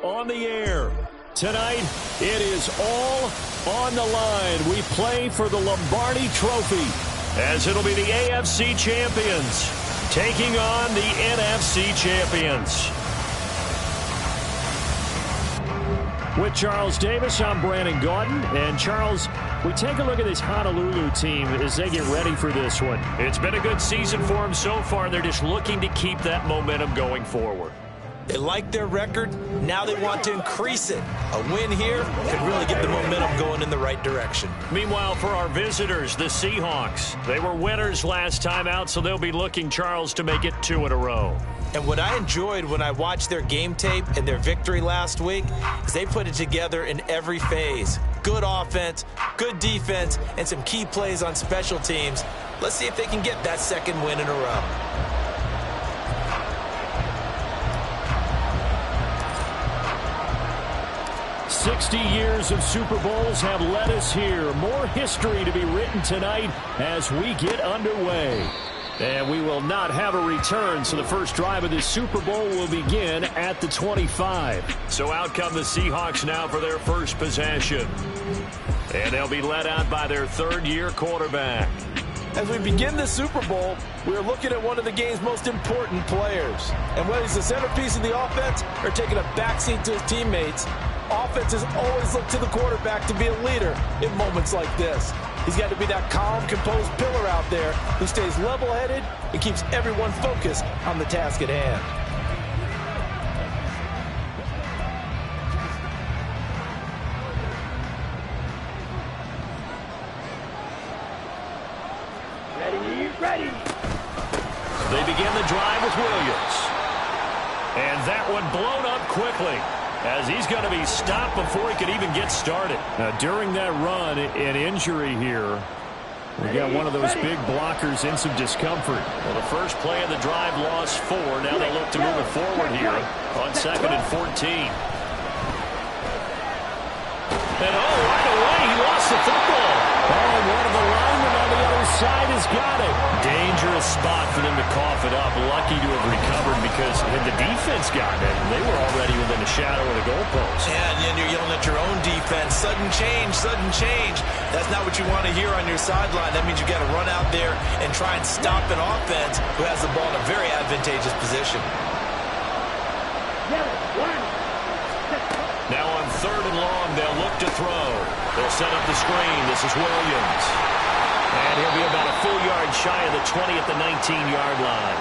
on the air. Tonight, it is all on the line. We play for the Lombardi Trophy, as it'll be the AFC champions taking on the NFC champions. With Charles Davis, I'm Brandon Gaudin. And Charles, we take a look at this Honolulu team as they get ready for this one. It's been a good season for them so far. They're just looking to keep that momentum going forward. They like their record. Now they want to increase it. A win here could really get the momentum going in the right direction. Meanwhile, for our visitors, the Seahawks, they were winners last time out, so they'll be looking, Charles, to make it 2 in a row. And what I enjoyed when I watched their game tape and their victory last week is they put it together in every phase. Good offense, good defense, and some key plays on special teams. Let's see if they can get that second win in a row. "60 years of Super Bowls have led us here. More history to be written tonight as we get underway. And we will not have a return, so the first drive of this Super Bowl will begin at the 25. So out come the Seahawks now for their first possession. And they'll be led out by their third-year quarterback. As we begin the Super Bowl, we're looking at one of the game's most important players. And whether he's the centerpiece of the offense or taking a backseat to his teammates, offenses always look to the quarterback to be a leader in moments like this. He's got to be that calm, composed pillar out there who stays level-headed and keeps everyone focused on the task at hand. Ready. They begin the drive with Williams. And that one blown up quickly, as he's going to be stopped before he could even get started. Now, during that run, an injury here. We got one of those big blockers in some discomfort. Well, the first play of the drive lost 4. Now they look to move it forward here on 2nd and 14. And, right away, he lost the football. And one of the linemen on the other side has got it. Dangerous spot for them to cough it up. Lucky to have recovered, because had the defense gotten it, they were already within the shadow of the goalpost. Yeah, and then you're yelling at your own defense. Sudden change, sudden change. That's not what you want to hear on your sideline. That means you got to run out there and try and stop an offense who has the ball in a very advantageous position. Now on 3rd and long, they'll look to throw. They'll set up the screen. This is Williams. And he'll be about a full yard shy of the 20 at the 19-yard line.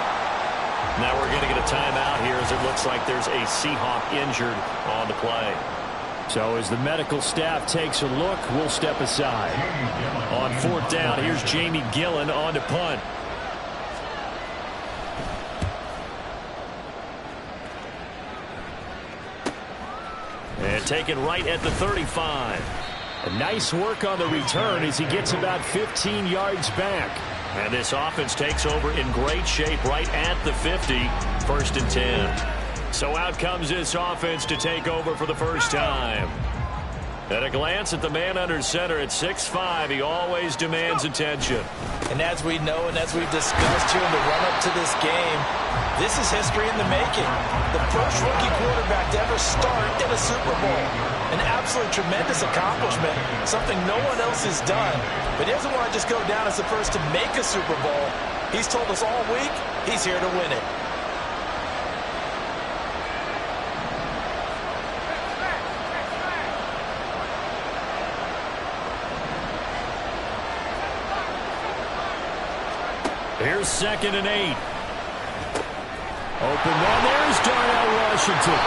Now we're going to get a timeout here, as it looks like there's a Seahawk injured on the play. So as the medical staff takes a look, we'll step aside. On 4th down, here's Jamie Gillen on to punt. And taken right at the 35. Nice work on the return as he gets about 15 yards back. And this offense takes over in great shape right at the 50, 1st and 10. So out comes this offense to take over for the first time. At a glance at the man under center at 6'5", he always demands attention. And as we know, and as we've discussed here in the run-up to this game, this is history in the making. The first rookie quarterback to ever start in a Super Bowl. An absolutely tremendous accomplishment, something no one else has done. But he doesn't want to just go down as the first to make a Super Bowl. He's told us all week he's here to win it. Here's 2nd and 8. Open one. There's Darnell Washington.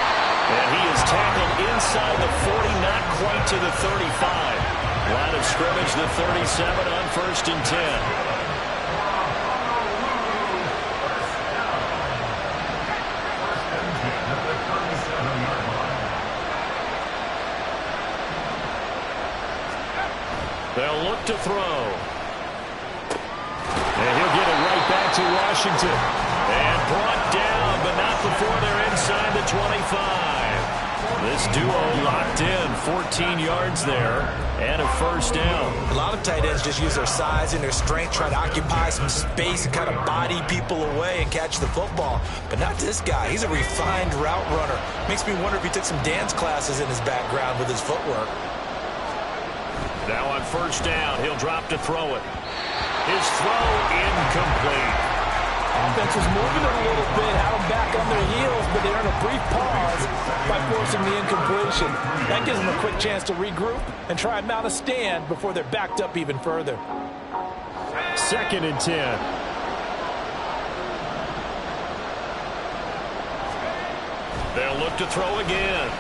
And he is tackled inside the 40, not quite to the 35. Line of scrimmage, the 37 on 1st and 10. They'll look to throw. And he'll get it right back to Washington. And brought down, but not before they're inside the 25. The this duo locked in. 14 yards there and a first down. A lot of tight ends just use their size and their strength, try to occupy some space and kind of body people away and catch the football. But not this guy. He's a refined route runner. Makes me wonder if he took some dance classes in his background with his footwork. Now on first down, he'll drop to throw it. His throw incomplete. Offense was moving it a little bit, had them back on their heels, but they earned a brief pause by forcing the incompletion. That gives them a quick chance to regroup and try and mount a stand before they're backed up even further. 2nd and 10. They'll look to throw again.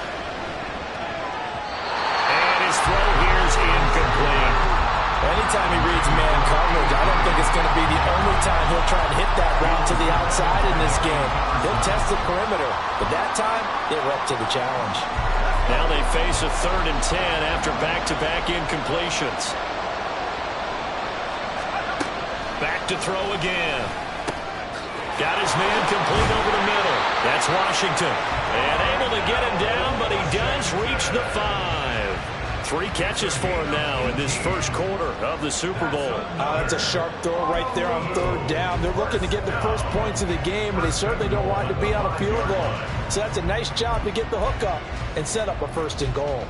And his throw here is incomplete. Anytime he reads man coverage, I don't think it's going to be the only time he'll try and hit that route to the outside in this game. He'll test the perimeter, but that time, they were up to the challenge. Now they face a 3rd and 10 after back-to-back incompletions. Back to throw again. Got his man complete over the middle. That's Washington. And able to get him down, but he does reach the 5. 3 catches for him now in this first quarter of the Super Bowl. That's a sharp throw right there on 3rd down. They're looking to get the first points of the game, and they certainly don't want it to be on a field goal. So that's a nice job to get the hook up and set up a 1st and goal.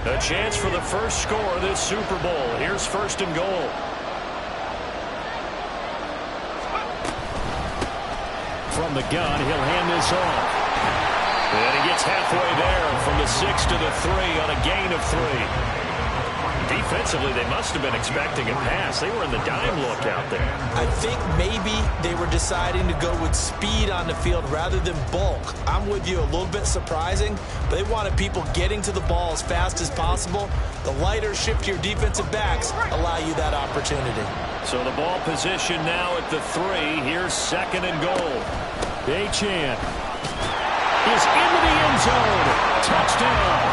A chance for the first score of this Super Bowl. Here's 1st and goal. From the gun, he'll hand this off. And he gets halfway there from the 6 to the 3 on a gain of 3. Defensively, they must have been expecting a pass. They were in the dime look out there. I think maybe they were deciding to go with speed on the field rather than bulk. I'm with you, a little bit surprising, but they wanted people getting to the ball as fast as possible. The lighter shift to your defensive backs allow you that opportunity. So the ball position now at the 3. Here's 2nd and goal. Achane is into the end zone. Touchdown.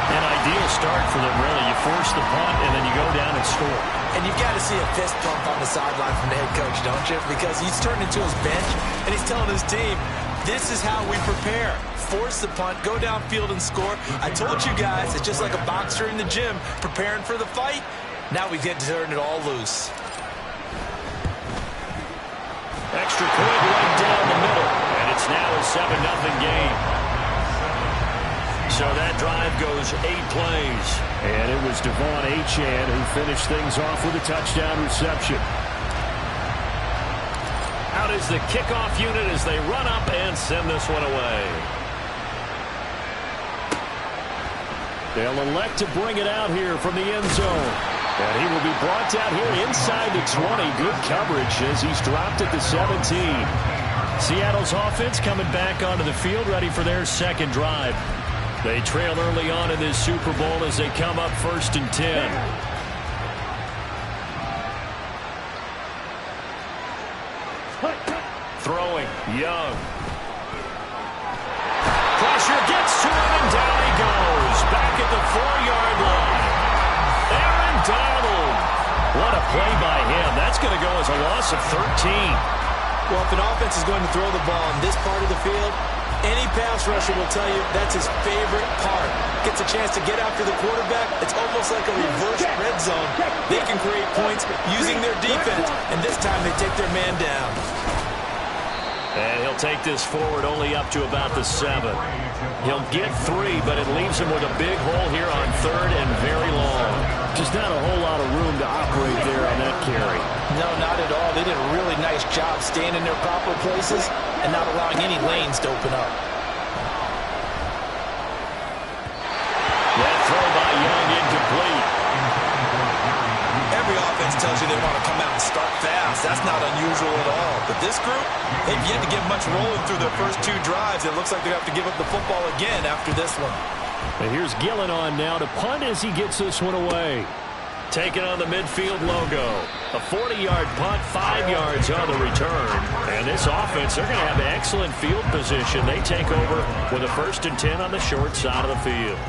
An ideal start for them, really. You force the punt, and then you go down and score. And you've got to see a fist pump on the sideline from the head coach, don't you? Because he's turned into his bench, and he's telling his team, this is how we prepare. Force the punt, go downfield and score. I told you guys, it's just like a boxer in the gym preparing for the fight. Now we get to turn it all loose. Extra point right down the middle. And it's now a 7-0 game. So that drive goes 8 plays. And it was Devon Achane who finished things off with a touchdown reception. Out is the kickoff unit as they run up and send this one away. They'll elect to bring it out here from the end zone. And he will be brought down here inside the 20. Good coverage as he's dropped at the 17. Seattle's offense coming back onto the field, ready for their 2nd drive. They trail early on in this Super Bowl as they come up 1st and 10. Throwing, Young. Pressure gets to him, and down he goes. Back at the 4-yard line. Aaron Donald. What a play by him. That's going to go as a loss of 13. Well, if an offense is going to throw the ball in this part of the field, any pass rusher will tell you that's his favorite part. Gets a chance to get after the quarterback. It's almost like a reverse red zone. They can create points using their defense, and this time they take their man down. And he'll take this forward only up to about the 7. He'll get 3, but it leaves him with a big hole here on 3rd and very long. Just not a whole lot of room to operate there on that carry. No, not at all. They did a really nice job staying in their proper places and not allowing any lanes to open up. That throw by Young incomplete. Every offense tells you they want to come out and start fast. That's not unusual at all. But this group, they've yet to get much rolling through their first 2 drives. It looks like they have to give up the football again after this one. And here's Gillen on now to punt as he gets this one away. Taking on the midfield logo. A 40-yard punt, 5 yards on the return. And this offense, they're going to have excellent field position. They take over with a 1st and 10 on the short side of the field.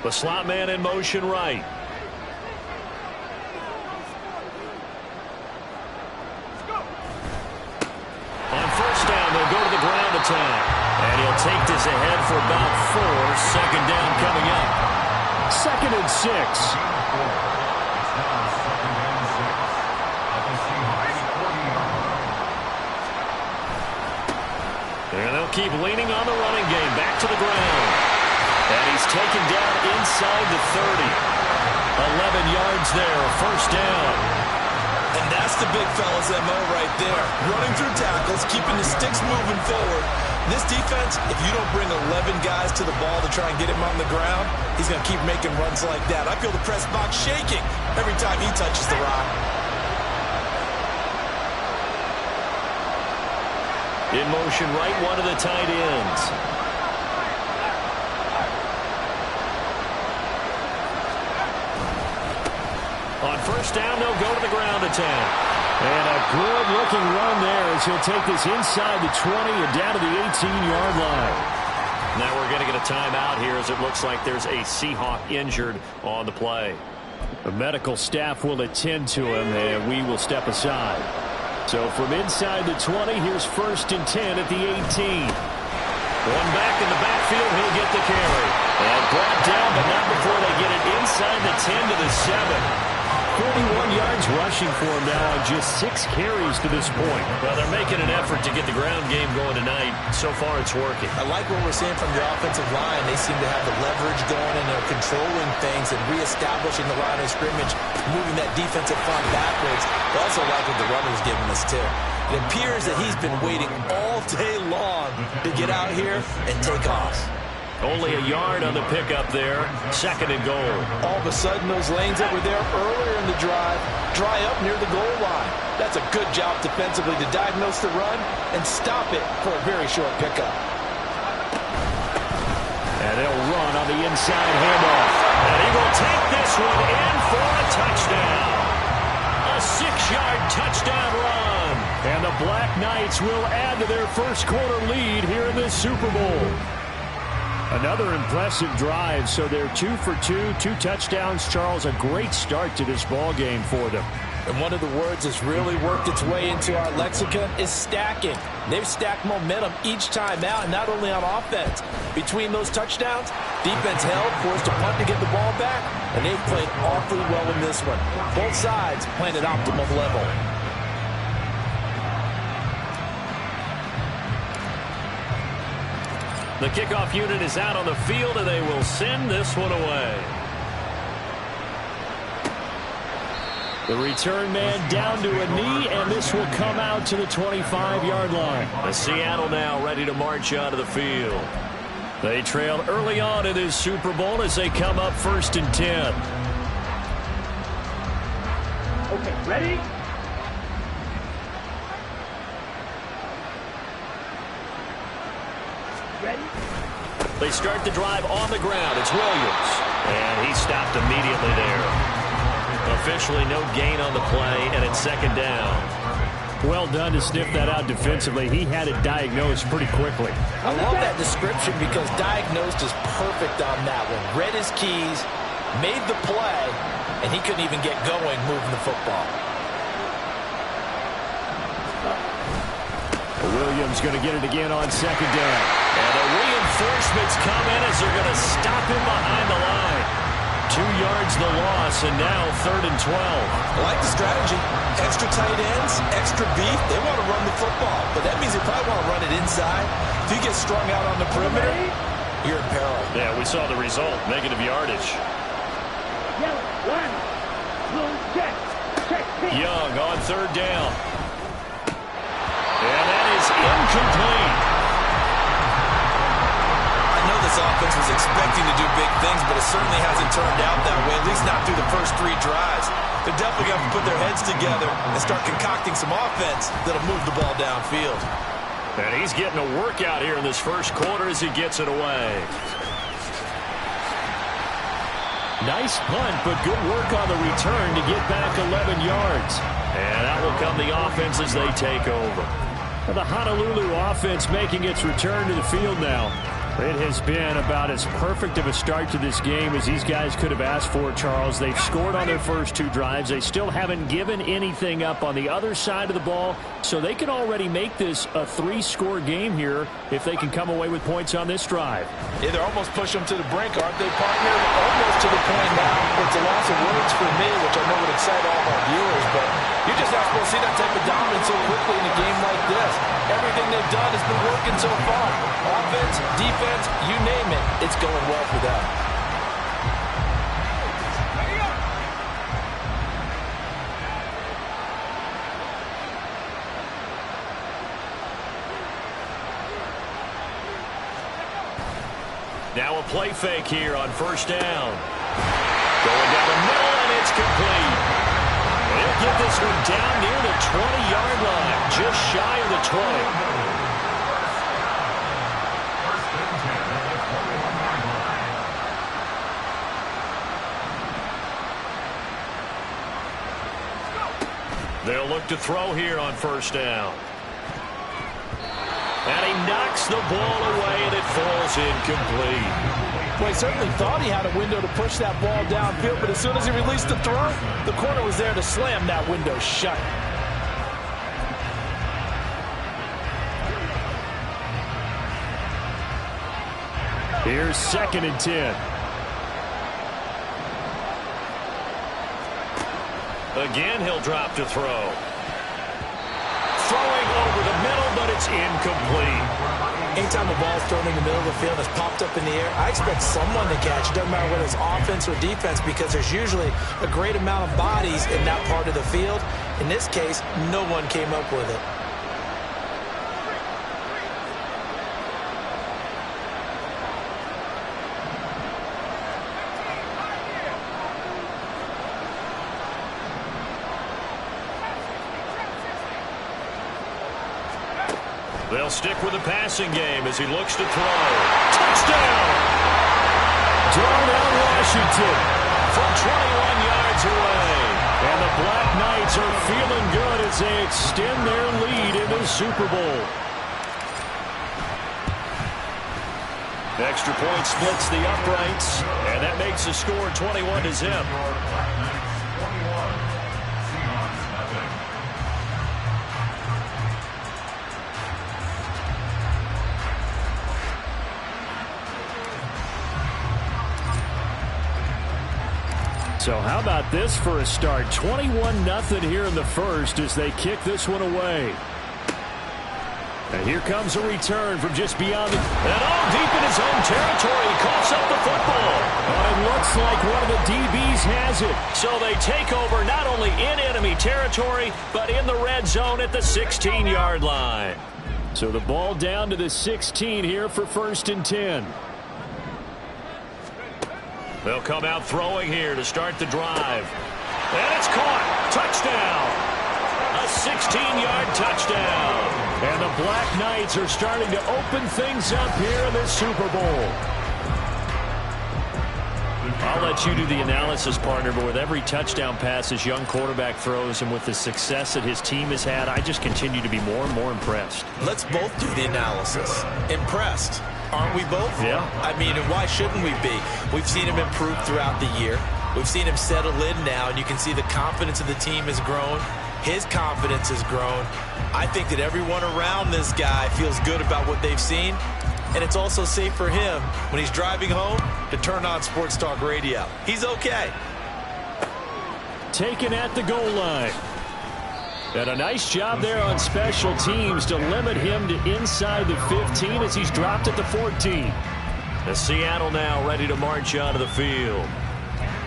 The slot man in motion right. attack. And he'll take this ahead for about 4. Second down coming up. 2nd and 6. And they'll keep leaning on the running game. Back to the ground. And he's taken down inside the 30. 11 yards there, 1st down. And that's the big fella's MO right there. Running through tackles, keeping the sticks moving forward. This defense, if you don't bring 11 guys to the ball to try and get him on the ground, he's going to keep making runs like that. I feel the press box shaking every time he touches the rock. In motion, right one of the tight ends. On 1st down, they'll go to the ground attack. And a good-looking run there as he'll take this inside the 20 and down to the 18-yard line. Now we're going to get a timeout here as it looks like there's a Seahawk injured on the play. The medical staff will attend to him, and we will step aside. So from inside the 20, here's 1st and 10 at the 18. One back in the backfield, he'll get the carry. And brought down, but not before they get it inside the 10 to the 7. 41 yards rushing for him now on just 6 carries to this point. Well, they're making an effort to get the ground game going tonight. So far, it's working. I like what we're seeing from the offensive line. They seem to have the leverage going, and they're controlling things and reestablishing the line of scrimmage, moving that defensive front backwards. I also like what the runner's giving us, too. It appears that he's been waiting all day long to get out here and take off. Only a yard on the pickup there. 2nd and goal. All of a sudden, those lanes that were there earlier in the drive dry up near the goal line. That's a good job defensively to diagnose the run and stop it for a very short pickup. And they'll run on the inside handoff. And he will take this one in for a touchdown. A 6-yard touchdown run. And the Black Knights will add to their first quarter lead here in this Super Bowl. Another impressive drive, so they're 2 for 2, 2 touchdowns. Charles, a great start to this ball game for them. And one of the words that's really worked its way into our lexicon is stacking. They've stacked momentum each time out, and not only on offense. Between those touchdowns, defense held, forced a punt to get the ball back, and they've played awfully well in this one. Both sides playing at optimum level. The kickoff unit is out on the field, and they will send this one away. The return man down to a knee, and this will come out to the 25-yard line. The Seattle now ready to march out of the field. They trailed early on in this Super Bowl as they come up 1st and 10. Okay, ready? They start the drive on the ground. It's Williams. And he stopped immediately there. Officially no gain on the play, and it's 2nd down. Well done to sniff that out defensively. He had it diagnosed pretty quickly. I love that description because diagnosed is perfect on that one. Read his keys, made the play, and he couldn't even get going moving the football. Williams going to get it again on 2nd down. And the reinforcements come in as they're going to stop him behind the line. 2 yards the loss, and now 3rd and 12. I like the strategy. Extra tight ends, extra beef. They want to run the football, but that means they probably want to run it inside. If you get strung out on the perimeter, you're in peril. Yeah, we saw the result. Negative yardage. Young on 3rd down. And that is incomplete. I know this offense was expecting to do big things, but it certainly hasn't turned out that way, at least not through the first 3 drives. They're definitely going to put their heads together and start concocting some offense that'll move the ball downfield. And he's getting a workout here in this first quarter as he gets it away. Nice punt, but good work on the return to get back 11 yards. And that will come the offense as they take over. The Honolulu offense making its return to the field now. It has been about as perfect of a start to this game as these guys could have asked for, Charles. They've scored on their first 2 drives. They still haven't given anything up on the other side of the ball, so they can already make this a 3-score game here if they can come away with points on this drive. Yeah, they're almost pushing them to the brink, aren't they, partner? Almost to the point now. It's a loss of words for me, which I know would excite all of our viewers, but you're just not supposed to see that type of dominance so quickly in a game like this. Everything they've done has been working so far. Offense, defense, you name it, it's going well for them. Now a play fake here on first down. Going down the middle, and it's complete. They'll get this one down near the 20-yard line, just shy of the 20. They'll look to throw here on first down. And he knocks the ball away, and it falls incomplete. Well, he certainly thought he had a window to push that ball downfield, but as soon as he released the throw, the corner was there to slam that window shut. Here's 2nd and 10. Again, he'll drop to throw. Throwing over the middle, but it's incomplete. Anytime a ball's thrown in the middle of the field and is popped up in the air, I expect someone to catch it. Doesn't matter whether it's offense or defense, because there's usually a great amount of bodies in that part of the field. In this case, no one came up with it. They'll stick with the passing game as he looks to throw. Touchdown! Darnell Washington from 21 yards away. And the Black Knights are feeling good as they extend their lead in the Super Bowl. Extra point splits the uprights, and that makes the score 21-0. So how about this for a start? 21-0 here in the first as they kick this one away. And here comes a return from just beyond the... And all deep in his own territory. He coughs up the football. And it looks like one of the DBs has it. So they take over not only in enemy territory, but in the red zone at the 16-yard line. So the ball down to the 16 here for 1st and 10. They'll come out throwing here to start the drive. And it's caught. Touchdown. A 16-yard touchdown. And the Black Knights are starting to open things up here in the Super Bowl. I'll let you do the analysis, partner, but with every touchdown pass this young quarterback throws and with the success that his team has had, I just continue to be more and more impressed. Let's both do the analysis. Impressed. Aren't we both? Yeah. I mean, and why shouldn't we be? We've seen him improve throughout the year. We've seen him settle in now, and you can see the confidence of the team has grown. His confidence has grown. I think that everyone around this guy feels good about what they've seen, and it's also safe for him when he's driving home to turn on Sports Talk Radio. He's okay. Taken at the goal line. And a nice job there on special teams to limit him to inside the 15 as he's dropped at the 14. The Seattle now ready to march onto the field.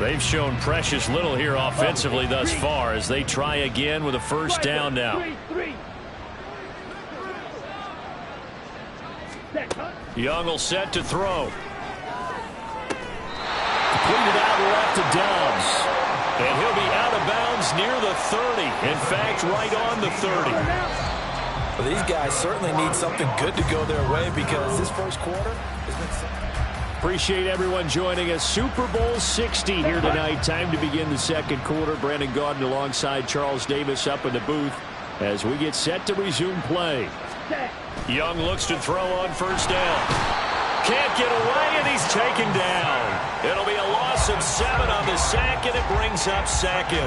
They've shown precious little here offensively thus far as they try again with a first down now. Young will set to throw. Completed out left to Dobbs. And he'll be out of bounds near the 30. In fact, right on the 30. Well, these guys certainly need something good to go their way because this first quarter has been... Appreciate everyone joining us. Super Bowl 60 here tonight. Time to begin the second quarter. Brandon Gaudin alongside Charles Davis up in the booth as we get set to resume play. Young looks to throw on first down. can't get away, and he's taken down. It'll be a loss of 7 on the sack, and it brings up second.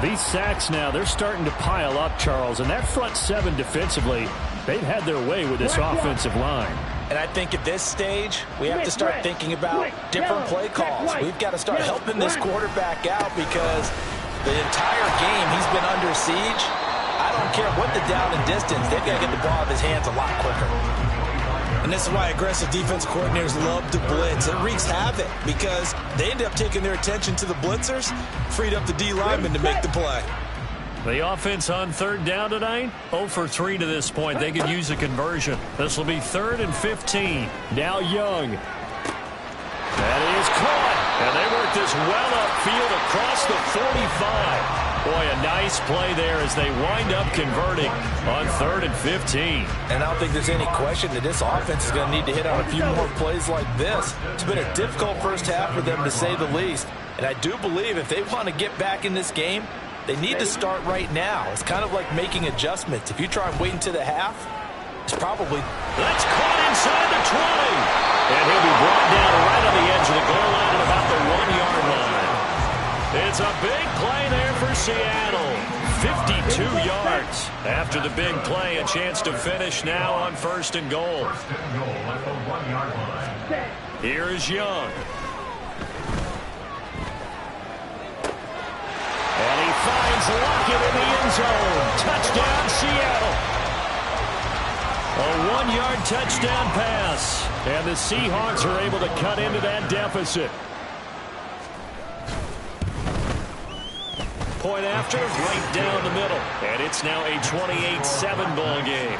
These sacks now, they're starting to pile up, Charles, and that front 7 defensively, they've had their way with this offensive line. And I think at this stage, we have to start thinking about different play calls. We've got to start helping this quarterback out because the entire game he's been under siege. I don't care what the down and distance, they've got to get the ball out of his hands a lot quicker. And this is why aggressive defense coordinators love to blitz. It wreaks havoc because they end up taking their attention to the blitzers, freed up the D lineman to make the play. The offense on third down tonight, 0 for 3 to this point. They could use a conversion. This will be 3rd and 15. Now Young. That is caught. And they work this well upfield across the 45. Boy, a nice play there as they wind up converting on 3rd and 15. And I don't think there's any question that this offense is going to need to hit on a few more plays like this. It's been a difficult first half for them, to say the least. And I do believe if they want to get back in this game, they need to start right now. It's kind of like making adjustments. If you try and wait until the half, it's probably... That's caught inside the 20. And he'll be brought down right on the edge of the goal line at about the 1-yard line. It's a big play there for Seattle. 52 yards. After the big play, a chance to finish now on 1st and goal. Here is Young. And he finds Lockett in the end zone. Touchdown, Seattle. A 1-yard touchdown pass. And the Seahawks are able to cut into that deficit. Point after, right down the middle. And it's now a 28-7 ball game.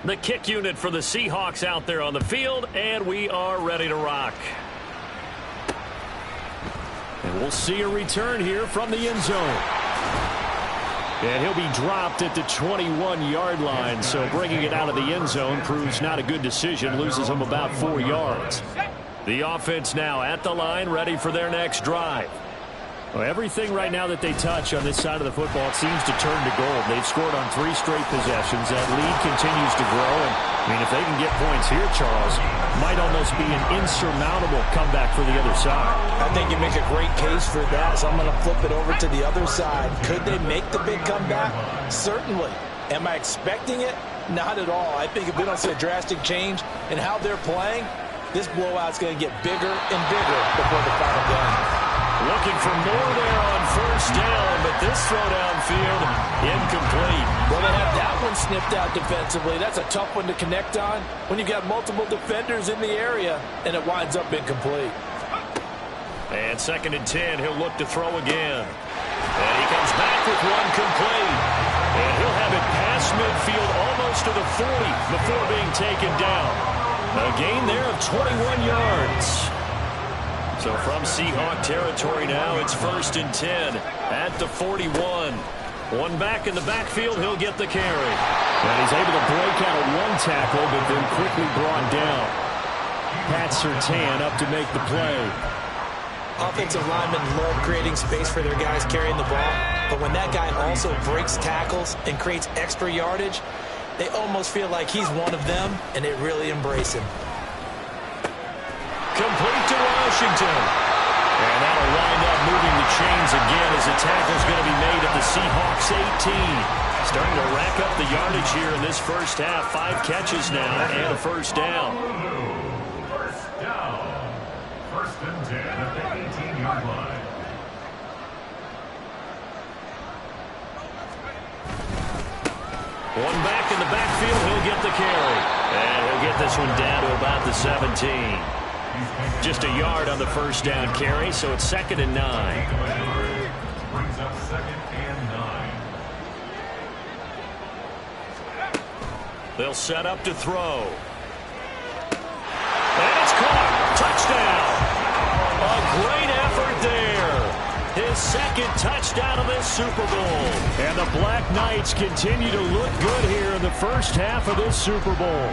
The kick unit for the Seahawks out there on the field, and we are ready to rock. And we'll see a return here from the end zone. And he'll be dropped at the 21-yard line, so bringing it out of the end zone proves not a good decision, loses him about 4 yards. The offense now at the line, ready for their next drive. Well, everything right now that they touch on this side of the football seems to turn to gold. They've scored on 3 straight possessions. That lead continues to grow. And, I mean, if they can get points here, Charles, might almost be an insurmountable comeback for the other side. I think you make a great case for that, so I'm going to flip it over to the other side. Could they make the big comeback? Certainly. Am I expecting it? Not at all. I think if we don't see a drastic change in how they're playing, this blowout's going to get bigger and bigger before the final game. Looking for more there on 1st down, but this throw downfield incomplete. Well, they have that one snipped out defensively. That's a tough one to connect on when you've got multiple defenders in the area, and it winds up incomplete. And 2nd and 10, he'll look to throw again. And he comes back with one complete. And he'll have it past midfield almost to the 40 before being taken down. A gain there of 21 yards. So from Seahawk territory now, it's 1st and 10 at the 41. One back in the backfield, he'll get the carry. And he's able to break out of one tackle, but then quickly brought down. Pat Surtain up to make the play. Offensive linemen love creating space for their guys carrying the ball, but when that guy also breaks tackles and creates extra yardage, they almost feel like he's one of them, and they really embrace him. Complete to Washington. And that'll wind up moving the chains again as the tackle's going to be made at the Seahawks 18. Starting to rack up the yardage here in this first half. 5 catches now and a 1st down. 1st and 10 at the 18-yard line. One back in the backfield, he'll get the carry. And he'll get this one down to about the 17. Just a yard on the 1st down carry, so it's 2nd and 9. Brings up 2nd and 9. They'll set up to throw. And it's caught. Touchdown. A great effort there. His 2nd touchdown of this Super Bowl. And the Black Knights continue to look good here in the first half of this Super Bowl.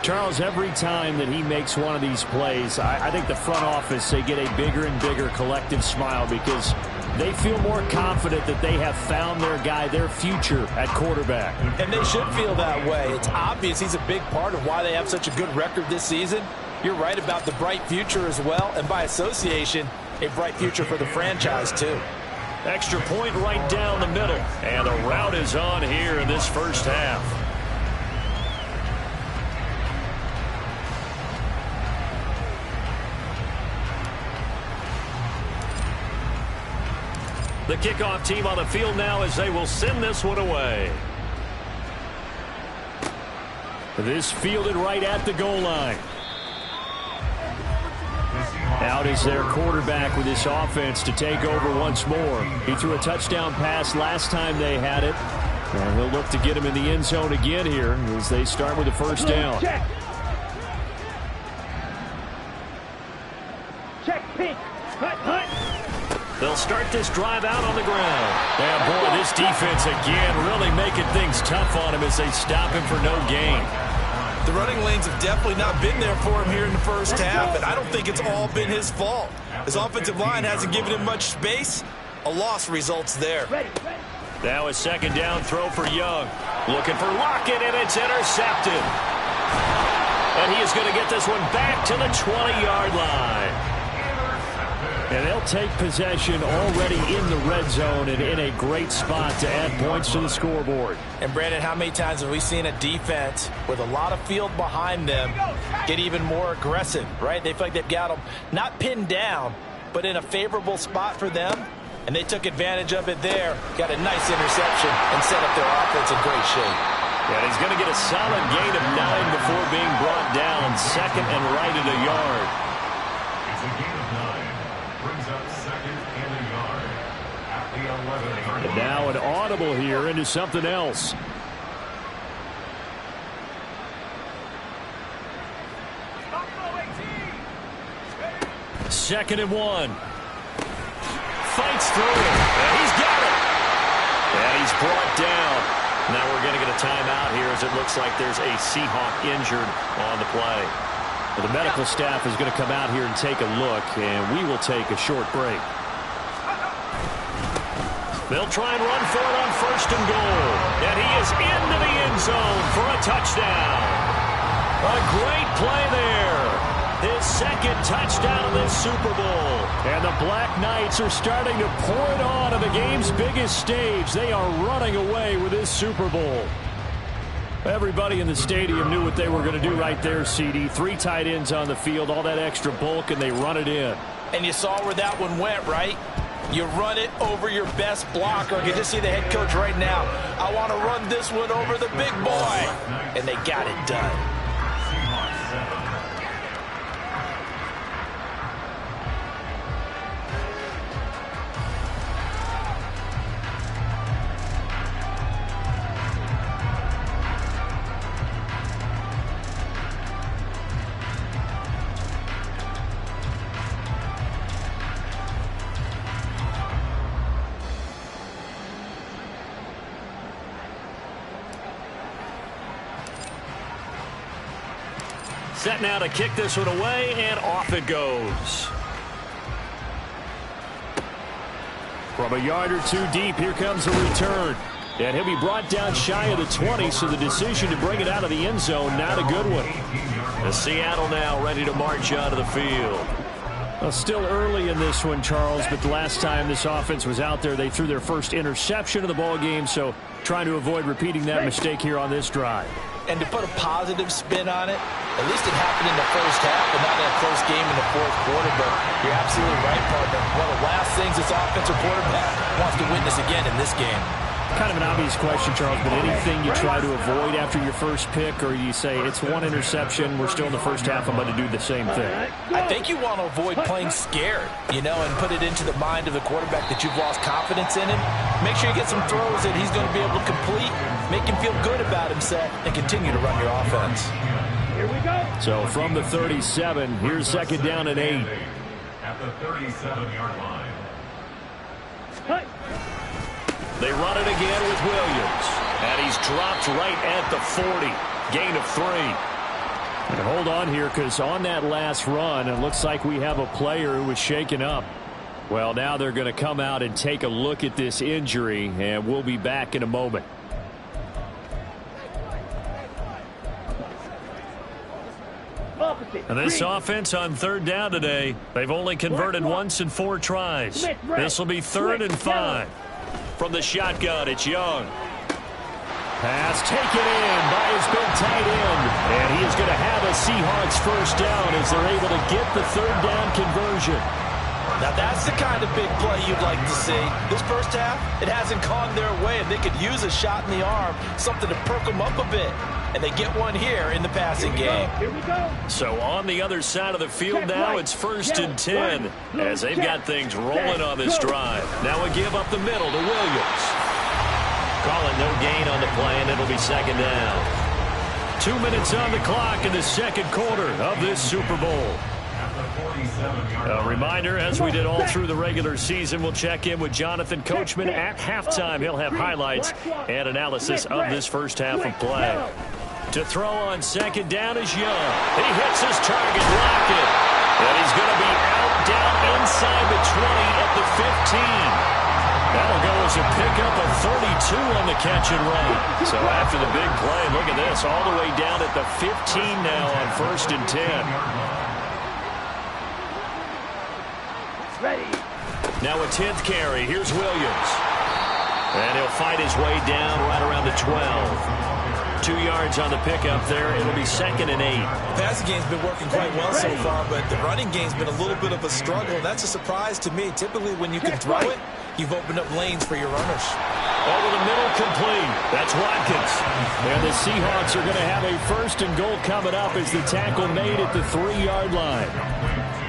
Charles, every time that he makes one of these plays, I think the front office, they get a bigger and bigger collective smile because they feel more confident that they have found their guy, their future at quarterback. And they should feel that way. It's obvious he's a big part of why they have such a good record this season. You're right about the bright future as well, and by association, a bright future for the franchise too. Extra point right down the middle, and the route is on here in this first half. The kickoff team on the field now as they will send this one away. This fielded right at the goal line. Out is their quarterback with this offense to take over once more. He threw a touchdown pass last time they had it. And he'll look to get him in the end zone again here as they start with the first down. Check, pink. Hunt. They'll start this drive out on the ground. And boy, this defense again really making things tough on him as they stop him for no gain. The running lanes have definitely not been there for him here in the first half, and I don't think it's all been his fault. His offensive line hasn't given him much space. A loss results there. Now a second down throw for Young. Looking for Lockett, and it's intercepted. And he is going to get this one back to the 20-yard line. And they'll take possession already in the red zone and in a great spot to add points to the scoreboard. And Brandon, how many times have we seen a defense with a lot of field behind them get even more aggressive, right? They feel like they've got them not pinned down, but in a favorable spot for them. And they took advantage of it there, got a nice interception, and set up their offense in great shape. And he's going to get a solid gain of 9 before being brought down. Second and right at a yard. It's a gain of 9. Brings up second and a yard at the 11-yard line. And now an audible here into something else. Second and 1. Fights through it, and he's got it. And he's brought down. Now we're going to get a timeout here as it looks like there's a Seahawk injured on the play. Well, the medical staff is going to come out here and take a look, and we will take a short break. They'll try and run for it on first and goal. And he is into the end zone for a touchdown. A great play there. His second touchdown of this Super Bowl. And the Black Knights are starting to pour it on the game's biggest stage. They are running away with this Super Bowl. Everybody in the stadium knew what they were going to do right there, CD. 3 tight ends on the field, all that extra bulk, and they run it in. And you saw where that one went, right? You run it over your best blocker. I can just see the head coach right now. I want to run this one over the big boy. And they got it done. Set now to kick this one away, and off it goes. From a yard or two deep, here comes the return. And he'll be brought down shy of the 20, so the decision to bring it out of the end zone, not a good one. The Seattle now ready to march out of the field. Well, still early in this one, Charles, but the last time this offense was out there, they threw their first interception of the ball game, so trying to avoid repeating that mistake here on this drive. And to put a positive spin on it, at least it happened in the first half and not in a close game in the fourth quarter. But you're absolutely right, partner. One of the last things this offensive quarterback wants to witness again in this game. Kind of an obvious question, Charles, but anything you try to avoid after your first pick, or you say it's one interception, we're still in the first half, I'm going to do the same thing? I think you want to avoid playing scared, you know, and put it into the mind of the quarterback that you've lost confidence in him. Make sure you get some throws that he's going to be able to complete, make him feel good about himself, and continue to run your offense. Here we go. So from the 37, here's second down and 8. At the 37-yard line. Cut. They run it again with Williams. And he's dropped right at the 40. Gain of 3. And hold on here, because on that last run, it looks like we have a player who was shaken up. Well, now they're going to come out and take a look at this injury, and we'll be back in a moment. And this offense on third down today, they've only converted once in 4 tries. This will be 3rd and 5. From the shotgun, it's Young. Pass taken in by his big tight end. And he is going to have a Seahawks first down as they're able to get the 3rd down conversion. Now that's the kind of big play you'd like to see. This first half, it hasn't gone their way, and they could use a shot in the arm, something to perk them up a bit. And they get one here in the passing game. Here we go. So on the other side of the field now, it's 1st and 10 as they've got things rolling on this drive. Now a give up the middle to Williams. Call it no gain on the play, and it'll be 2nd down. 2 minutes on the clock in the 2nd quarter of this Super Bowl. A reminder, as we did all through the regular season, we'll check in with Jonathan Coachman at halftime. He'll have highlights and analysis of this first half of play. To throw on 2nd down is Young. He hits his target, Lockett. And he's going to be out down inside the 20 at the 15. That'll go as a pickup of 32 on the catch and run. So after the big play, look at this, all the way down at the 15 now on 1st and 10. Ready. Now a 10th carry. Here's Williams. And he'll fight his way down right around the 12. 2 yards on the pickup there. It'll be 2nd and 8. The passing game's been working quite well so far, but the running game's been a little bit of a struggle. And that's a surprise to me. Typically, when you can throw it, you've opened up lanes for your runners. Over the middle, complete. That's Watkins. And the Seahawks are going to have a 1st and goal coming up as the tackle made at the 3-yard line.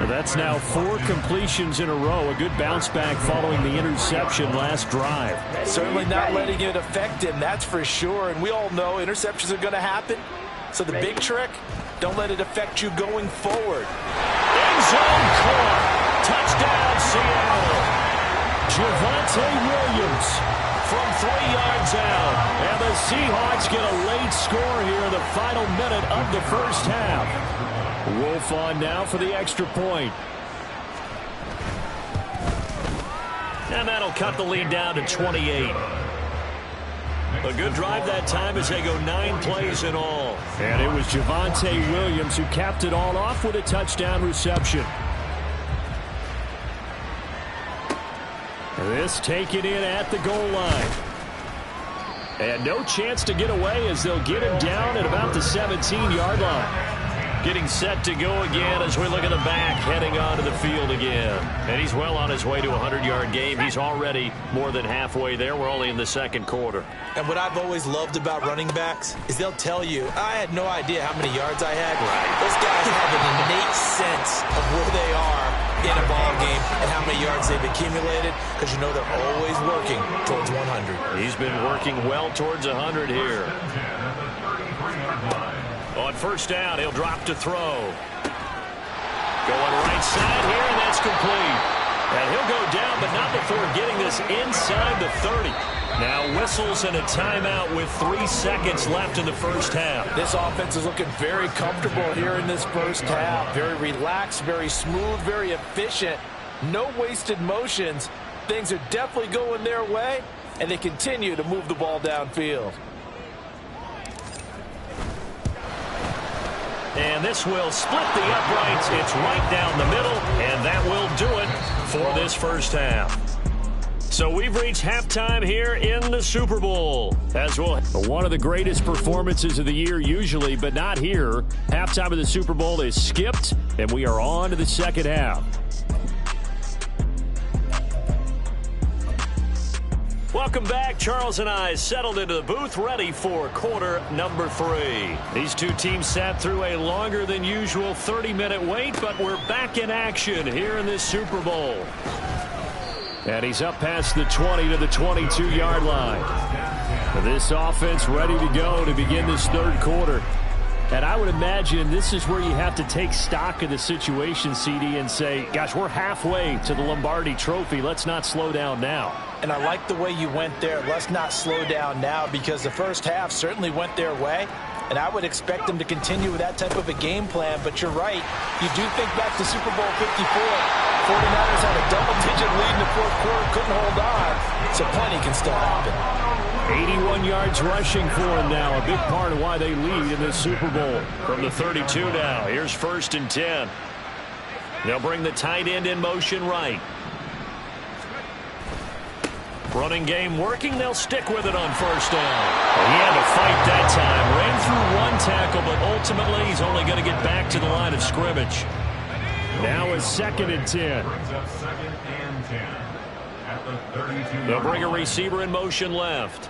That's now 4 completions in a row. A good bounce back following the interception last drive. Certainly not letting it affect him, that's for sure. And we all know interceptions are going to happen. So the big trick, don't let it affect you going forward. End zone caught. Touchdown, Seattle. Javonte Williams from 3 yards out. And the Seahawks get a late score here in the final minute of the first half. Wolf on now for the extra point. And that'll cut the lead down to 28. A good drive that time as they go 9 plays in all. And it was Javonte Williams who capped it all off with a touchdown reception. This taken in at the goal line. And no chance to get away as they'll get him down at about the 17-yard line. Getting set to go again as we look at the back, heading onto the field again. And he's well on his way to a 100-yard game. He's already more than halfway there. We're only in the 2nd quarter. And what I've always loved about running backs is they'll tell you, I had no idea how many yards I had. Right. Those guys have an innate sense of where they are in a ball game and how many yards they've accumulated, because you know they're always working towards 100. He's been working well towards 100 here. On 1st down, he'll drop to throw. Going right side here, and that's complete. And he'll go down, but not before getting this inside the 30. Now whistles and a timeout with 3 seconds left in the first half. This offense is looking very comfortable here in this first half. Very relaxed, very smooth, very efficient. No wasted motions. Things are definitely going their way, and they continue to move the ball downfield. And this will split the uprights. It's right down the middle, and that will do it for this first half. So we've reached halftime here in the Super Bowl. As well, one of the greatest performances of the year usually, but not here. Halftime of the Super Bowl is skipped, and we are on to the second half. Welcome back. Charles and I settled into the booth, ready for quarter number 3. These two teams sat through a longer than usual 30-minute wait, but we're back in action here in this Super Bowl. And he's up past the 20 to the 22-yard line. This offense ready to go to begin this 3rd quarter. And I would imagine this is where you have to take stock of the situation, CD, and say, gosh, we're halfway to the Lombardi Trophy. Let's not slow down now. And I like the way you went there. Let's not slow down now, because the first half certainly went their way. And I would expect them to continue with that type of a game plan, but you're right. You do think back to Super Bowl 54. 49ers had a double-digit lead in the fourth quarter, couldn't hold on, so plenty can still happen. 81 yards rushing for him now, a big part of why they lead in this Super Bowl. From the 32 now, here's 1st and 10. They'll bring the tight end in motion right. Running game working. They'll stick with it on 1st down. He had to fight that time. Ran through one tackle, but ultimately he's only going to get back to the line of scrimmage. Now is 2nd and 10. Brings up 2nd and 10 at the 32. They'll bring a receiver in motion left.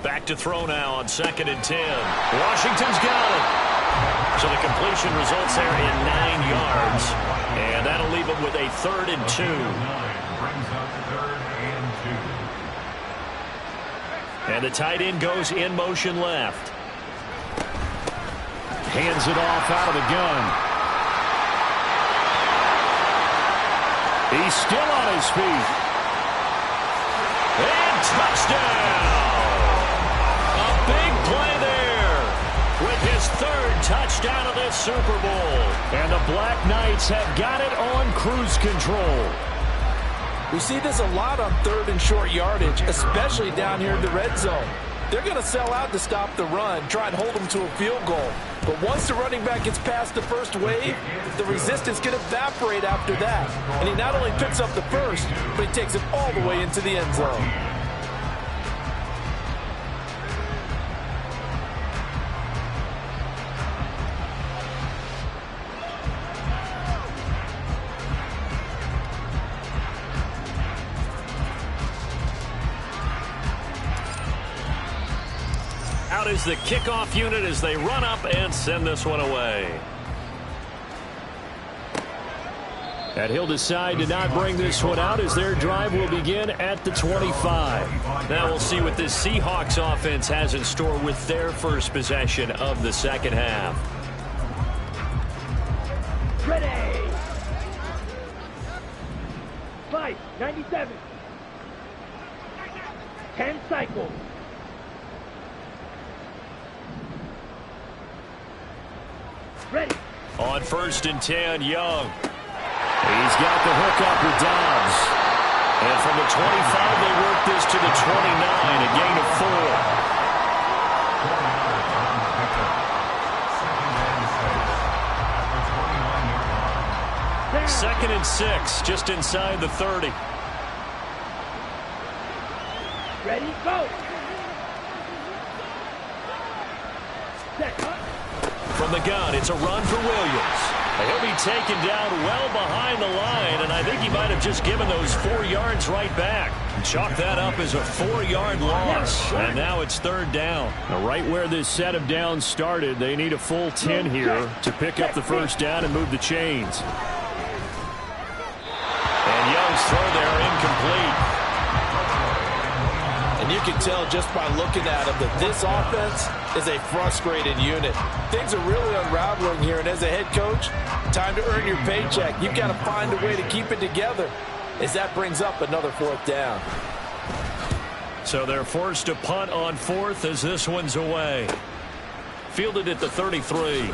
Back to throw now on 2nd and 10. Washington's got it. So the completion results there in 9 yards. And that'll leave them with a 3rd and 2. Brings up 3rd and 2. And the tight end goes in motion left. Hands it off out of the gun. He's still on his feet. And touchdown! A big play there with his 3rd touchdown of this Super Bowl. And the Black Knights have got it on cruise control. We see this a lot on 3rd and short yardage, especially down here in the red zone. They're going to sell out to stop the run, try and hold them to a field goal. But once the running back gets past the first wave, the resistance can evaporate after that. And he not only picks up the first, but he takes it all the way into the end zone. Out is the kickoff unit as they run up and send this one away. And he'll decide to not bring this one out as their drive will begin at the 25. Now we'll see what this Seahawks offense has in store with their first possession of the second half. Ready. 5:97. 10 cycles. Ready. On 1st and 10, Young. He's got the hook up with Dobbs. And from the 25, they work this to the 29, a gain of 4. 2nd and 6, just inside the 30. Ready, go. Set. From the gun, it's a run for Williams. He'll be taken down well behind the line, and I think he might have just given those 4 yards right back. Chalk that up as a 4-yard loss, and now it's 3rd down. Now, right where this set of downs started, they need a full 10 here to pick up the 1st down and move the chains. And Young's throw there incomplete. And you can tell just by looking at him that this offense is a frustrated unit. Things are really unraveling here, and as a head coach, time to earn your paycheck. You've got to find a way to keep it together as that brings up another 4th down. So they're forced to punt on 4th as this one's away. Fielded at the 33.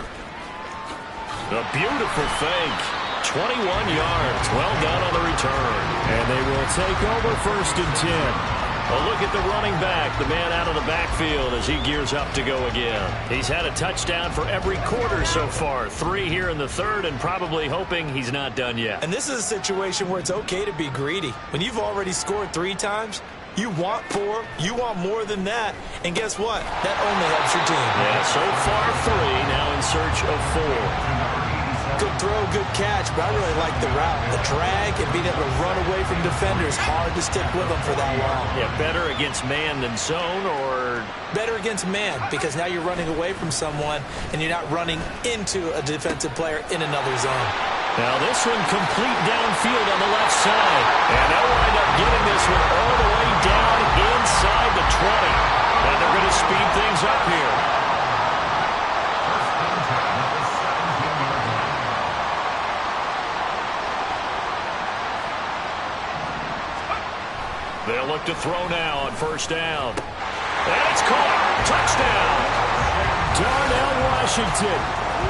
A beautiful fake. 21 yards. Well done on the return. And they will take over 1st and 10. A look at the running back, the man out of the backfield as he gears up to go again. He's had a touchdown for every quarter so far. 3 here in the 3rd, and probably hoping he's not done yet. And this is a situation where it's okay to be greedy. When you've already scored 3 times, you want 4, you want more than that, and guess what? That only helps your team. Yeah, so far 3, now in search of 4. Good throw, good catch, but I really like the route. The drag and being able to run away from defenders, hard to stick with them for that long. Yeah, better against man than zone, or better against man, because now you're running away from someone and you're not running into a defensive player in another zone. Now this one complete downfield on the left side. And they'll wind up getting this one all the way down inside the 20. And they're going to speed things up here. They'll look to throw now on first down. And it's caught. Touchdown. Darnell Washington,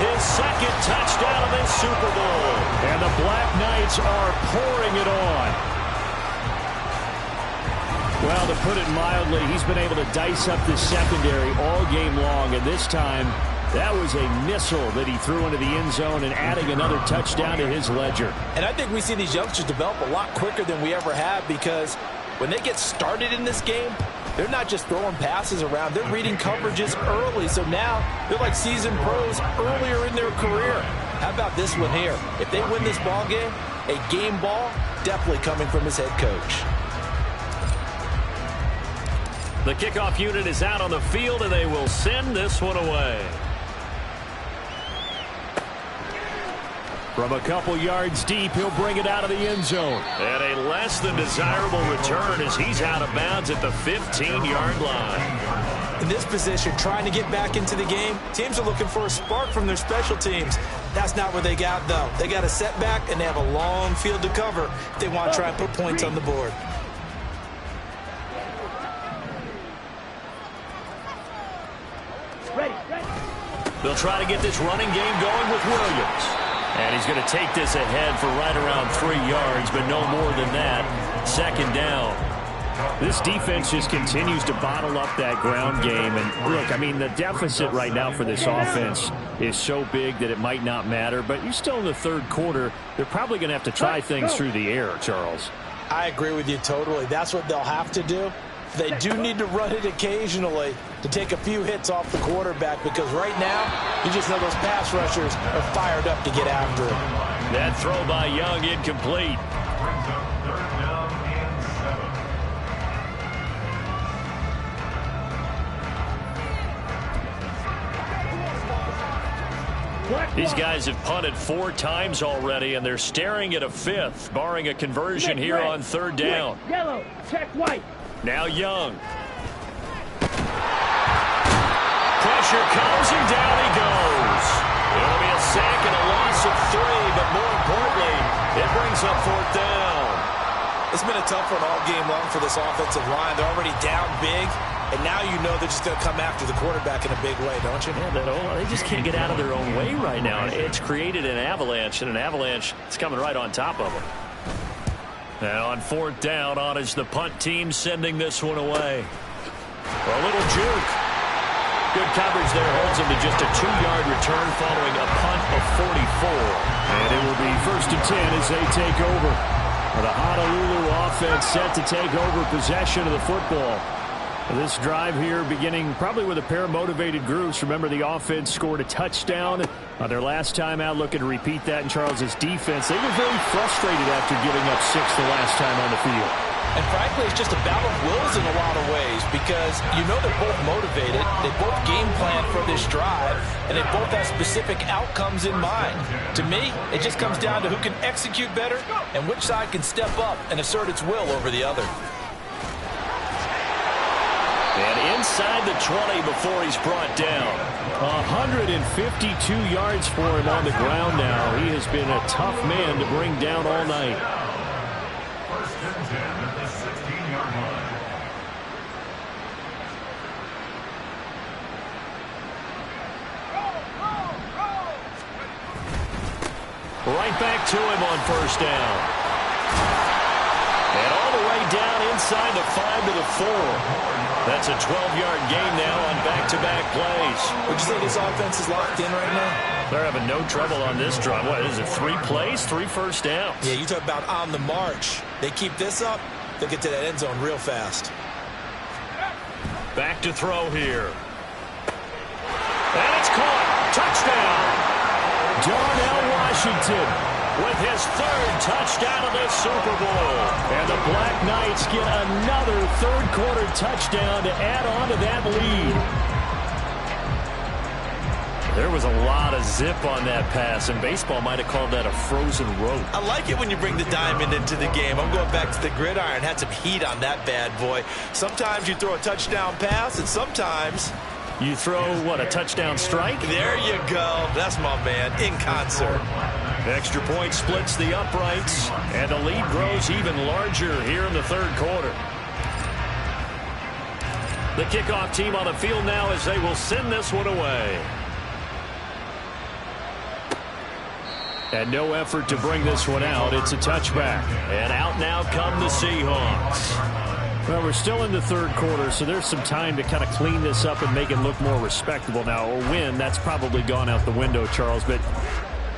his second touchdown of this Super Bowl. And the Black Knights are pouring it on. Well, to put it mildly, he's been able to dice up the secondary all game long. And this time, that was a missile that he threw into the end zone and adding another touchdown to his ledger. And I think we see these youngsters develop a lot quicker than we ever have, because when they get started in this game, they're not just throwing passes around. They're reading coverages early. So now they're like seasoned pros earlier in their career. How about this one here? If they win this ball game, a game ball definitely coming from his head coach. The kickoff unit is out on the field, and they will send this one away. From a couple yards deep, he'll bring it out of the end zone. And a less than desirable return as he's out of bounds at the 15-yard line. In this position, trying to get back into the game, teams are looking for a spark from their special teams. That's not what they got, though. They got a setback, and they have a long field to cover if they want to try and put points on the board. They'll try to get this running game going with Williams. And he's going to take this ahead for right around 3 yards, but no more than that. Second down. This defense just continues to bottle up that ground game. And look, I mean, the deficit right now for this offense is so big that it might not matter. But you're still in the third quarter. They're probably going to have to try things through the air, Charles. I agree with you totally. That's what they'll have to do. They do need to run it occasionally to take a few hits off the quarterback, because right now, you just know those pass rushers are fired up to get after him. That throw by Young incomplete. These guys have punted 4 times already, and they're staring at a 5th, barring a conversion here on third down. Yellow, check white. Now Young. Pressure comes, and down he goes. It'll be a sack and a loss of 3, but more importantly, it brings up fourth down. It's been a tough one all game long for this offensive line. They're already down big, and now you know they're just going to come after the quarterback in a big way, don't you? Yeah, they just can't get out of their own way right now. It's created an avalanche, and an avalanche is coming right on top of them. And on fourth down, on is the punt team sending this one away. A little juke. Good coverage there, holds him to just a 2-yard return following a punt of 44. And it will be 1st and 10 as they take over. The Honolulu offense set to take over possession of the football. This drive here beginning probably with a pair of motivated groups. Remember, the offense scored a touchdown on their last time out, looking to repeat that in Charles's defense. They were very frustrated after giving up 6 the last time on the field. And frankly, it's just a battle of wills in a lot of ways, because you know they're both motivated, they both game plan for this drive, and they both have specific outcomes in mind. To me, it just comes down to who can execute better and which side can step up and assert its will over the other. And inside the 20 before he's brought down. 152 yards for him on the ground now. He has been a tough man to bring down all night. 1st and 10 at the 16-yard line. Right back to him on first down. And all the way down inside the 5 to the 4. That's a 12-yard gain now on back-to-back plays. Would you say this offense is locked in right now? They're having no trouble on this drive. What is it, 3 plays, 3 first downs? Yeah, you talk about on the march. They keep this up, they'll get to that end zone real fast. Back to throw here. And it's caught. Touchdown. Darnell Washington with his 3rd touchdown of this Super Bowl. And the Black Knights get another third-quarter touchdown to add on to that lead. There was a lot of zip on that pass, and baseball might have called that a frozen rope. I like it when you bring the diamond into the game. I'm going back to the gridiron. Had some heat on that bad boy. Sometimes you throw a touchdown pass, and sometimes you throw, what, a touchdown strike? There you go. That's my man, in concert. Extra point splits the uprights, and the lead grows even larger here in the third quarter. The kickoff team on the field now as they will send this one away. And no effort to bring this one out. It's a touchback. And out now come the Seahawks. Well, we're still in the third quarter, so there's some time to kind of clean this up and make it look more respectable. Now, a win, that's probably gone out the window, Charles, but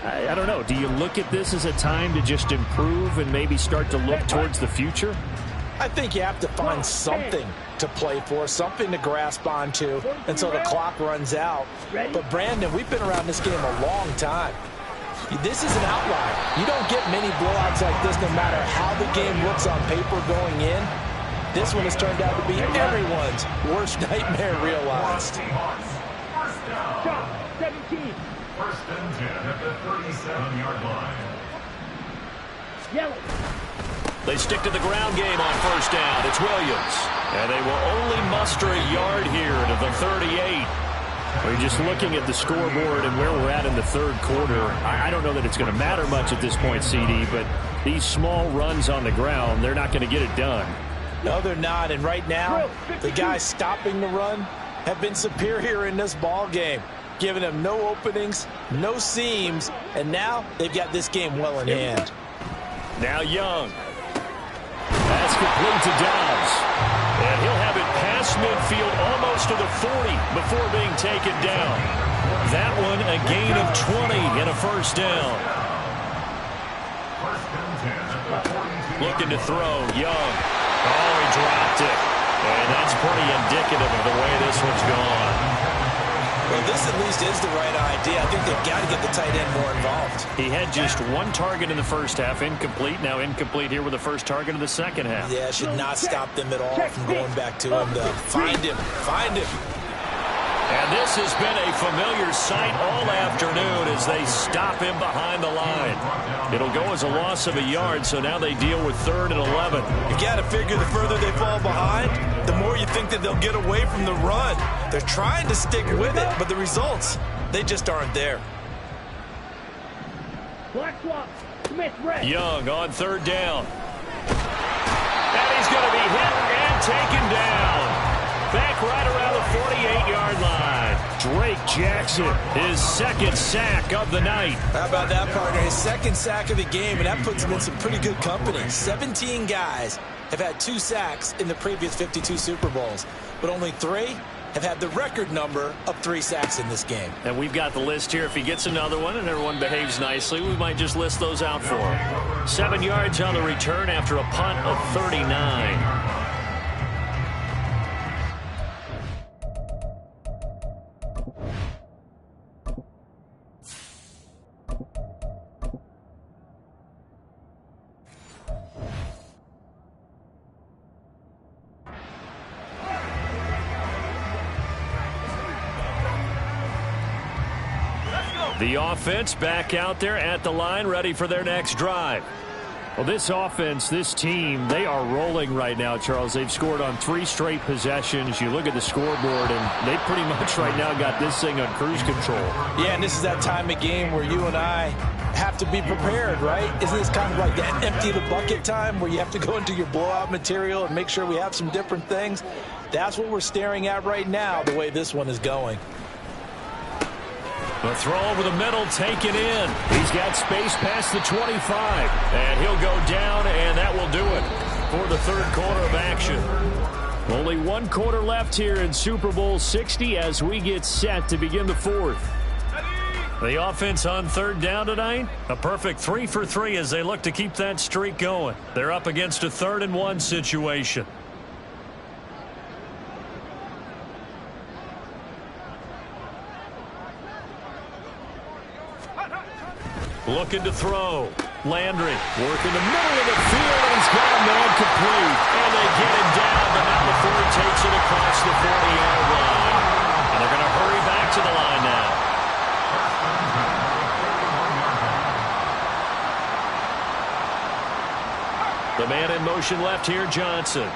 I don't know. Do you look at this as a time to just improve and maybe start to look towards the future? I think you have to find something to play for, something to grasp onto until the clock runs out. But, Brandon, we've been around this game a long time. This is an outlier. You don't get many blowouts like this no matter how the game looks on paper going in. This one has turned out to be everyone's worst nightmare realized. Shot, 17. First and 10 at the 37-yard line. Yellow. They stick to the ground game on first down. It's Williams. And they will only muster a yard here to the 38. We're just looking at the scoreboard and where we're at in the third quarter. I don't know that it's going to matter much at this point, CD, but these small runs on the ground, they're not going to get it done. No, they're not. And right now, the guys stopping the run have been superior in this ball game, giving them no openings, no seams, and now they've got this game well in hand. Now Young. That's complete to Dobbs. And he'll have it past midfield almost to the 40 before being taken down. That one a gain of 20 and a first down. Looking to throw, Young. Oh, he dropped it. And that's pretty indicative of the way this one's gone. Well, this at least is the right idea. I think they've got to get the tight end more involved. He had just one target in the first half, incomplete. Now incomplete here with the first target of the second half. Yeah, should not stop them at all from going back to him, though. Find him. Find him. And this has been a familiar sight all afternoon as they stop him behind the line. It'll go as a loss of a yard, so now they deal with 3rd and 11. You got to figure the further they fall behind, the more you think that they'll get away from the run. They're trying to stick with it, but the results, they just aren't there. Black swap. Smith red. Young on 3rd down. And he's going to be hit and taken down. Back right around the 48-yard line. Drake Jackson, his second sack of the night. How about that, partner? His second sack of the game, and that puts him in some pretty good company. 17 guys have had 2 sacks in the previous 52 Super Bowls, but only 3 have had the record number of 3 sacks in this game. And we've got the list here. If he gets another one and everyone behaves nicely, we might just list those out for him. 7 yards on the return after a punt of 39. The offense back out there at the line, ready for their next drive. Well, this offense, this team, they are rolling right now, Charles. They've scored on 3 straight possessions. You look at the scoreboard, and they pretty much right now got this thing on cruise control. Yeah, and this is that time of game where you and I have to be prepared, right? Isn't this kind of like that empty the bucket time where you have to go into your blowout material and make sure we have some different things? That's what we're staring at right now, the way this one is going. The throw over the middle, taken in. He's got space past the 25. And he'll go down, and that will do it for the third quarter of action. Only 1 quarter left here in Super Bowl 60 as we get set to begin the fourth. The offense on 3rd down tonight, a perfect 3 for 3 as they look to keep that streak going. They're up against a 3rd and 1 situation. Looking to throw. Landry working the middle of the field, and he's got a man complete. And they get him down, but now the Ford takes it across the 40-yard line. And they're going to hurry back to the line now. The man in motion left here, Johnson.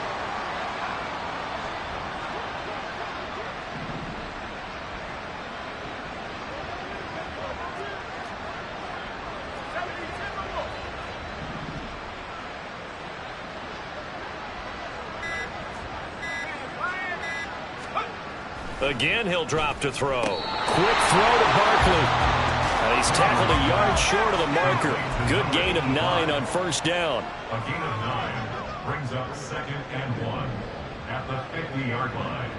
Again, he'll drop to throw. Quick throw to Barkley. And he's tackled a yard short of the marker. Good gain of 9 on first down. A gain of 9 brings up 2nd and 1 at the 50-yard line.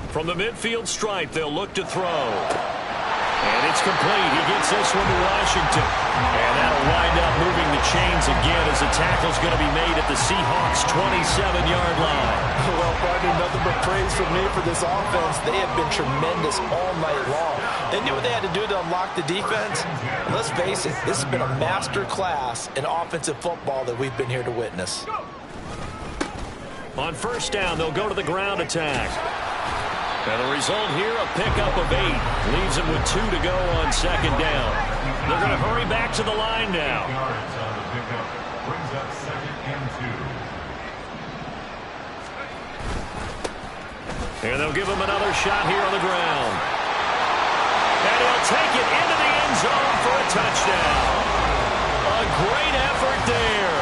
From the midfield stripe, they'll look to throw. And it's complete. He gets this one to Washington. And that'll wind up moving the chains again as the tackle's going to be made at the Seahawks' 27-yard line. Well, partner, nothing but praise from me for this offense. They have been tremendous all night long. They knew what they had to do to unlock the defense. Let's face it, this has been a master class in offensive football that we've been here to witness. On first down, they'll go to the ground attack. And the result here, a pickup of 8. Leaves them with 2 to go on second down. They're going to hurry back to the line now. Yards on the pickup brings up 2nd and 2. And they'll give him another shot here on the ground. And he'll take it into the end zone for a touchdown. A great effort there.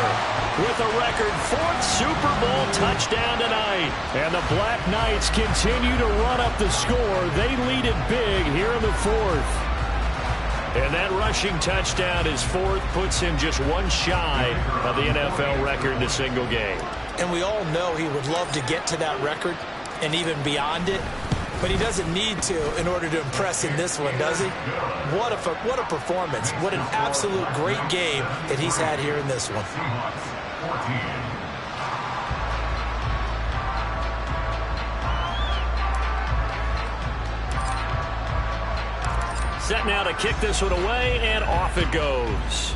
With a record 4th Super Bowl touchdown tonight. And the Black Knights continue to run up the score. They lead it big here in the 4th. And that rushing touchdown, his 4th, puts him just 1 shy of the NFL record in a single game. And we all know he would love to get to that record and even beyond it. But he doesn't need to in order to impress in this one, does he? What a performance. What an absolute great game that he's had here in this one. Seahawks 14. Set now to kick this one away, and off it goes.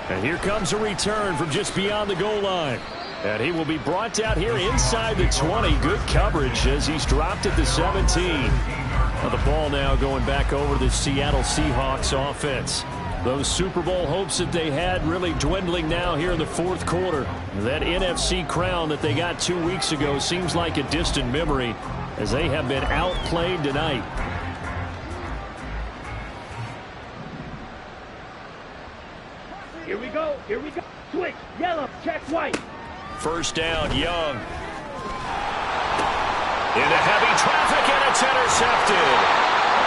And here comes a return from just beyond the goal line. And he will be brought down here inside the 20. Good coverage as he's dropped at the 17. Now the ball now going back over to the Seattle Seahawks offense. Those Super Bowl hopes that they had really dwindling now here in the 4th quarter. That NFC crown that they got 2 weeks ago seems like a distant memory as they have been outplayed tonight. Here we go. Here we go. Switch. Yellow. Check white. First down, Young. Into heavy traffic, and it's intercepted.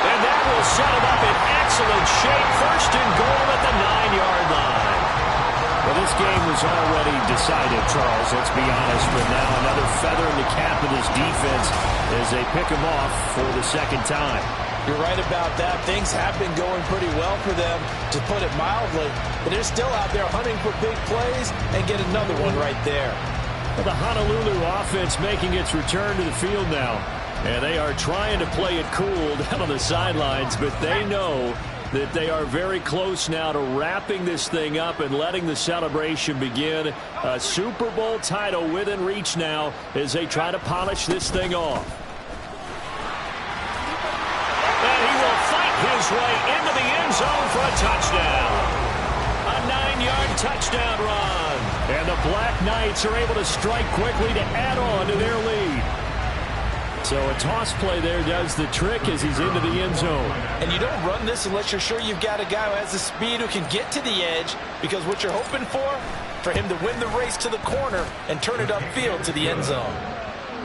And that will set him up in excellent shape. First and goal at the 9-yard line. Well, this game was already decided, Charles, let's be honest. But now another feather in the cap of this defense as they pick him off for the 2nd time. You're right about that. Things have been going pretty well for them, to put it mildly. But they're still out there hunting for big plays and get another one right there. Well, the Honolulu offense making its return to the field now. And they are trying to play it cool down on the sidelines, but they know that they are very close now to wrapping this thing up and letting the celebration begin. A Super Bowl title within reach now as they try to polish this thing off. And he will fight his way into the end zone for a touchdown. A 9-yard touchdown run. And the Black Knights are able to strike quickly to add on to their lead. So a toss play there does the trick as he's into the end zone. And you don't run this unless you're sure you've got a guy who has the speed who can get to the edge, because what you're hoping for him to win the race to the corner and turn it upfield to the end zone.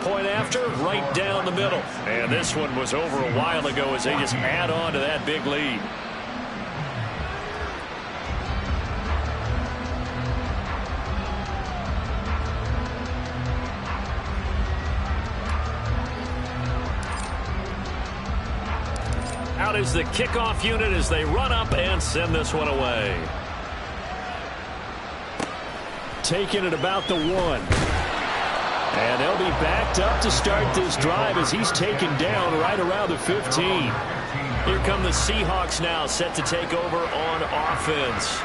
Point after, right down the middle. And this one was over a while ago as they just add on to that big lead. Out is the kickoff unit as they run up and send this one away. Taking it about the 1. And they'll be backed up to start this drive as he's taken down right around the 15. Here come the Seahawks now, set to take over on offense.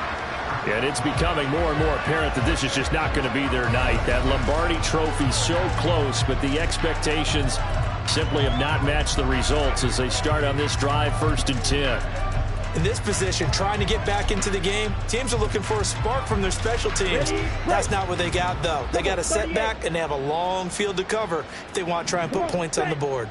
And it's becoming more and more apparent that this is just not going to be their night. That Lombardi trophy so close, but the expectations simply have not matched the results as they start on this drive, 1st and 10. In this position, trying to get back into the game, teams are looking for a spark from their special teams. That's not what they got, though. They got a setback, and they have a long field to cover if they want to try and put points on the board.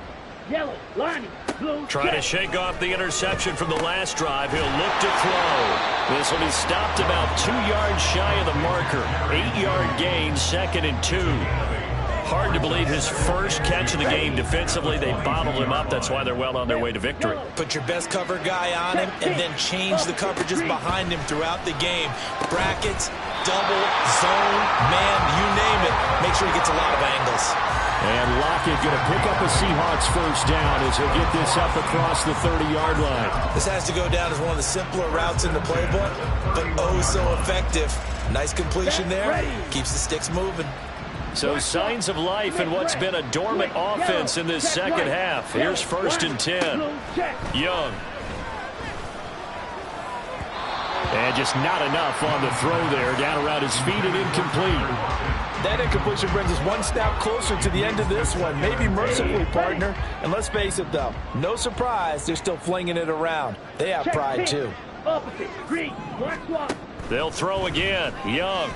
Yellow, Lonnie, blue, Trying to shake off the interception from the last drive. He'll look to throw. This will be stopped about 2 yards shy of the marker. 8-yard gain, 2nd and 2. Hard to believe his first catch of the game defensively. They bottled him up. That's why they're well on their way to victory. Put your best cover guy on him and then change the coverages behind him throughout the game. Brackets, double, zone, man, you name it. Make sure he gets a lot of angles. And Lockett going to pick up a Seahawks first down as he'll get this up across the 30-yard line. This has to go down as one of the simpler routes in the playbook, but oh so effective. Nice completion there. Keeps the sticks moving. So signs of life in what's been a dormant offense in this second half. Here's 1st and 10. Young. And just not enough on the throw there. Down around his feet and incomplete. That incompletion brings us one step closer to the end of this one. Maybe mercifully, partner. And let's face it, though. No surprise, they're still flinging it around. They have pride, too. Opposite, green, black swap. They'll throw again. Young.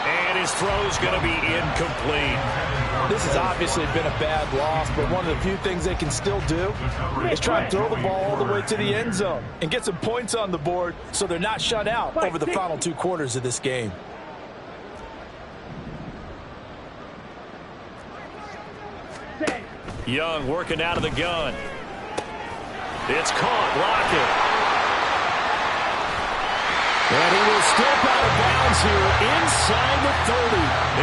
And his throw's going to be incomplete. This has obviously been a bad loss, but one of the few things they can still do is try and throw the ball all the way to the end zone and get some points on the board so they're not shut out over the final 2 quarters of this game. Young working out of the gun. It's caught. Lockett. And he will step out of bounds here inside the 30.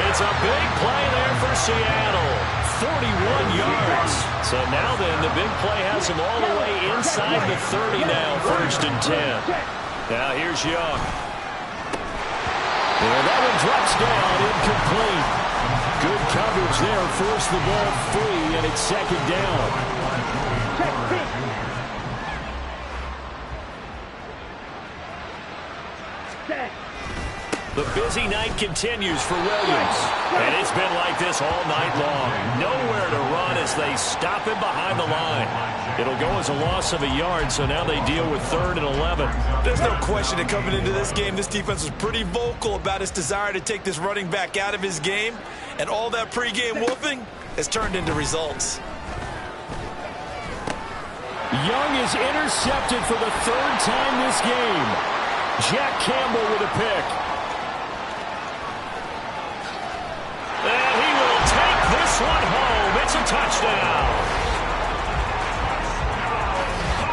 It's a big play there for Seattle. 41 yards. So now then, the big play has him all the way inside the 30 now, 1st and 10. Now here's Young. And that one drops down, incomplete. Good coverage there, forced the ball free, and it's 2nd down. The busy night continues for Williams. And it's been like this all night long. Nowhere to run as they stop him behind the line. It'll go as a loss of a yard, so now they deal with 3rd and 11. There's no question that coming into this game, this defense was pretty vocal about its desire to take this running back out of his game. And all that pregame whooping has turned into results. Young is intercepted for the 3rd time this game. Jack Campbell with a pick. And he will take this one home. It's a touchdown.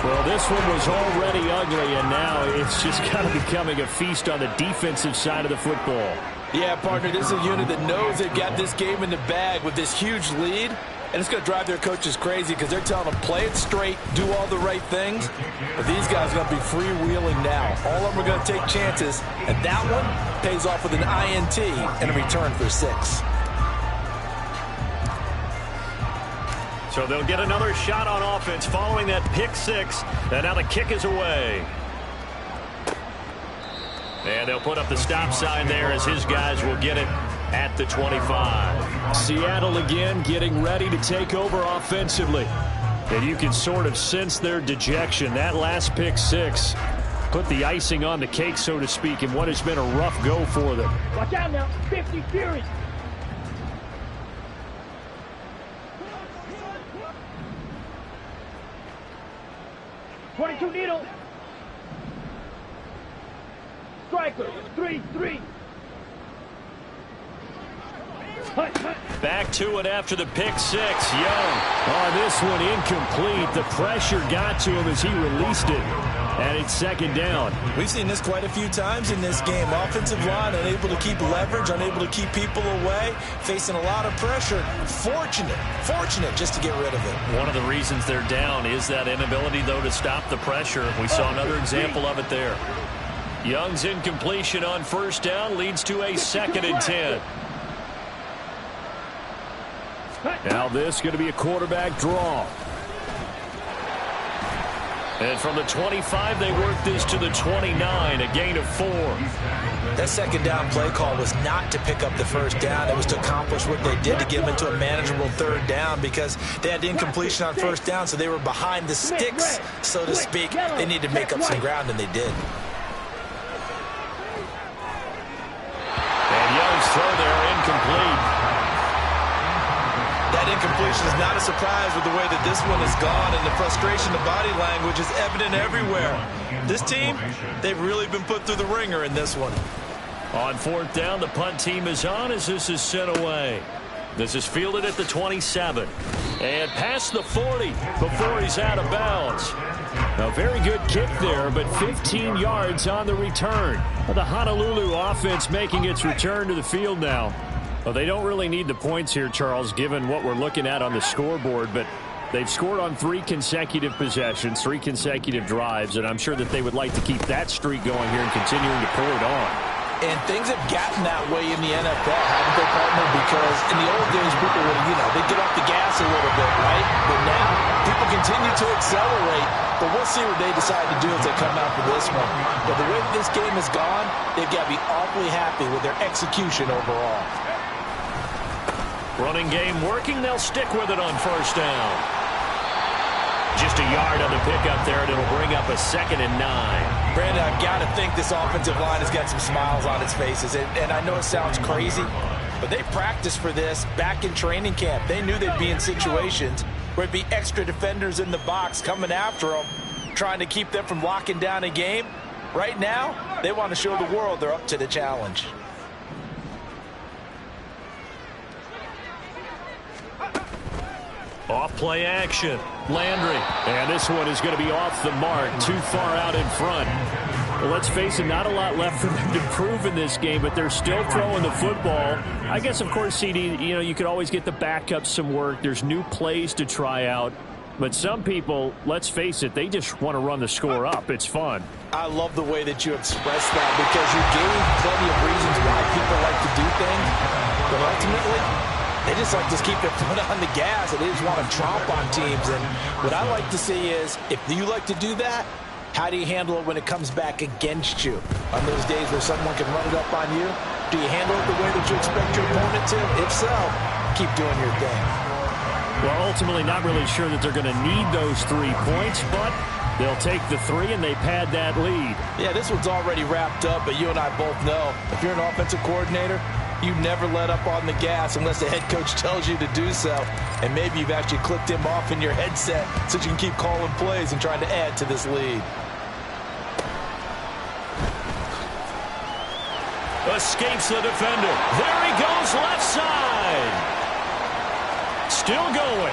Well, this one was already ugly, and now it's just kind of becoming a feast on the defensive side of the football. Yeah, partner, this is a unit that knows they've got this game in the bag with this huge lead, and it's going to drive their coaches crazy because they're telling them play it straight, do all the right things. But these guys are going to be freewheeling now. All of them are going to take chances, and that one pays off with an INT and a return for 6. So they'll get another shot on offense following that pick 6, and now the kick is away. And they'll put up the stop sign there as his guys will get it at the 25. Seattle again getting ready to take over offensively. And you can sort of sense their dejection. That last pick 6 put the icing on the cake, so to speak, in what has been a rough go for them. Watch out now, 50 Fury. .22 needle. Striker, 3-3. Back to it after the pick 6. Young. Oh, this one incomplete. The pressure got to him as he released it. And it's 2nd down. We've seen this quite a few times in this game. Offensive line unable to keep leverage, unable to keep people away, facing a lot of pressure. Fortunate just to get rid of it. One of the reasons they're down is that inability, though, to stop the pressure. We saw another example of it there. Young's incompletion on 1st down leads to a 2nd and 10. Now this is going to be a quarterback draw. And from the 25, they work this to the 29, a gain of 4. That 2nd down play call was not to pick up the 1st down. It was to accomplish what they did to get them into a manageable 3rd down because they had incompletion on 1st down, so they were behind the sticks, so to speak. They needed to make up some ground, and they did. And Young's throw there incomplete. That incompletion is not a surprise with the way that this one has gone, and the frustration, the body language is evident everywhere. This team, they've really been put through the ringer in this one. On fourth down, the punt team is on as this is sent away. This is fielded at the 27. And past the 40 before he's out of bounds. A very good kick there, but 15 yards on the return. The Honolulu offense making its return to the field now. Well, they don't really need the points here, Charles, given what we're looking at on the scoreboard, but they've scored on 3 consecutive possessions, 3 consecutive drives, and I'm sure that they would like to keep that streak going here and continuing to pull it on. And things have gotten that way in the NFL, haven't they, partner? Because in the old days, people would, they'd get off the gas a little bit, right? But now, people continue to accelerate. But we'll see what they decide to do as they come out for this one. But the way this game has gone, they've got to be awfully happy with their execution overall. Running game working. They'll stick with it on first down. Just a yard on the pickup there, and it'll bring up a 2nd and 9. Brandon, I've got to think this offensive line has got some smiles on its faces. And I know it sounds crazy, but they practiced for this back in training camp. They knew they'd be in situations where it'd be extra defenders in the box coming after them, trying to keep them from locking down a game. Right now, they want to show the world they're up to the challenge. Off play action. Landry. And this one is going to be off the mark. Too far out in front. Well, let's face it, not a lot left for them to prove in this game, but they're still throwing the football. I guess, of course, CD, you could always get the backups some work. There's new plays to try out. But some people, let's face it, they just want to run the score up. It's fun. I love the way that you express that because you gave plenty of reasons why people like to do things. But ultimately, they just like to keep their foot on the gas, and they just want to tromp on teams. And what I like to see is, if you like to do that, how do you handle it when it comes back against you? On those days where someone can run it up on you, do you handle it the way that you expect your opponent to? If so, keep doing your thing. Well, ultimately, not really sure that they're going to need those 3 points, but they'll take the 3 and they pad that lead. Yeah, this one's already wrapped up, but you and I both know if you're an offensive coordinator, you never let up on the gas unless the head coach tells you to do so. And maybe you've actually clicked him off in your headset so you can keep calling plays and trying to add to this lead. Escapes the defender. There he goes, left side. Still going.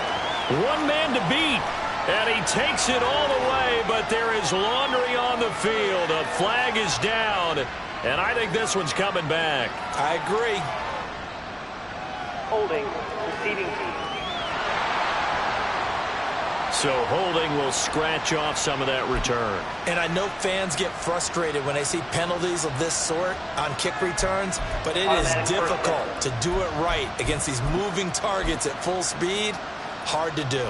One man to beat. And he takes it all the way, but there is laundry on the field. A flag is down. And I think this one's coming back. I agree. Holding, receiving team. So holding will scratch off some of that return. And I know fans get frustrated when they see penalties of this sort on kick returns, but it is difficult to do it right against these moving targets at full speed. Hard to do.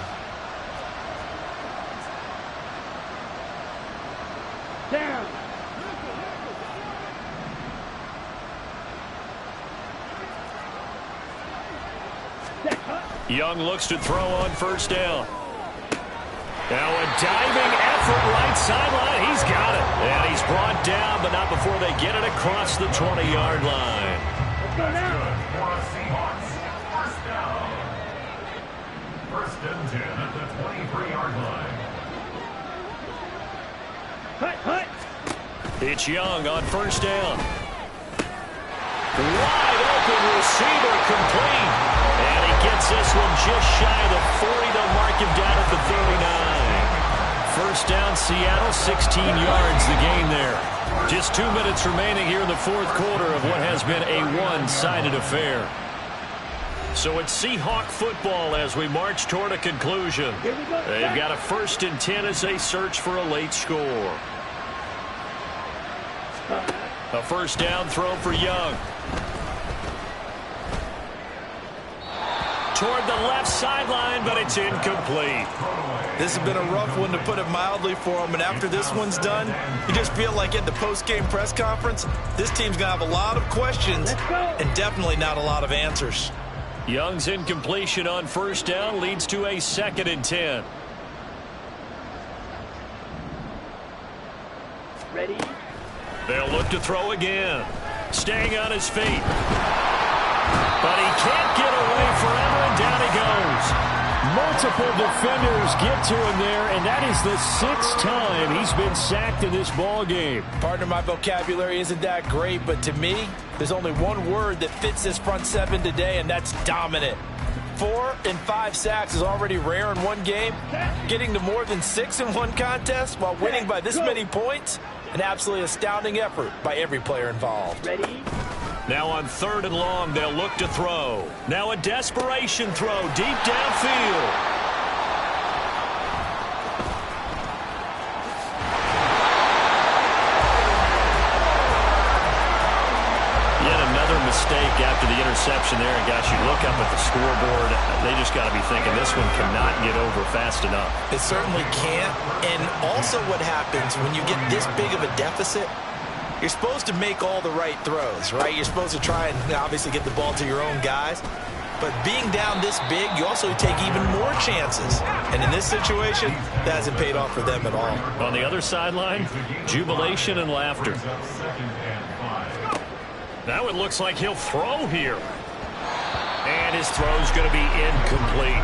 Down. Young looks to throw on first down. Now a diving effort right sideline. He's got it. And he's brought down, but not before they get it across the 20-yard line. Let's go now. First down. 1st and 10 at the 23-yard line. Hut. It's Young on first down. Wide open receiver complete. And he gets this one just shy of the 40. They'll mark him down at the 39. First down, Seattle, 16 yards the game there. Just 2 minutes remaining here in the 4th quarter of what has been a one-sided affair. So it's Seahawk football as we march toward a conclusion. They've got a 1st and 10 as they search for a late score. A first down throw for Young. Toward the left sideline, but it's incomplete. This has been a rough one, to put it mildly, for them. And after this one's done, you just feel like at the post-game press conference, this team's going to have a lot of questions and definitely not a lot of answers. Young's incompletion on first down leads to a 2nd and 10. Ready. They'll look to throw again. Staying on his feet. But he can't get away forever, and down he goes. Multiple defenders get to him there, and that is the 6th time he's been sacked in this ball game. Partner, my vocabulary isn't that great, but to me, there's only one word that fits this front seven today, and that's dominant. 4 and 5 sacks is already rare in one game. Getting to more than 6 in one contest while winning by this many points, an absolutely astounding effort by every player involved. Ready? Now on 3rd and long, they'll look to throw. Now a desperation throw deep downfield. Mistake after the interception there, and gosh, you look up at the scoreboard, they just got to be thinking this one cannot get over fast enough. It certainly can't. And also what happens when you get this big of a deficit, you're supposed to make all the right throws, right? You're supposed to try and obviously get the ball to your own guys. But being down this big, you also take even more chances. And in this situation, that hasn't paid off for them at all. On the other sideline, jubilation and laughter. Now it looks like he'll throw here. And his throw's going to be incomplete.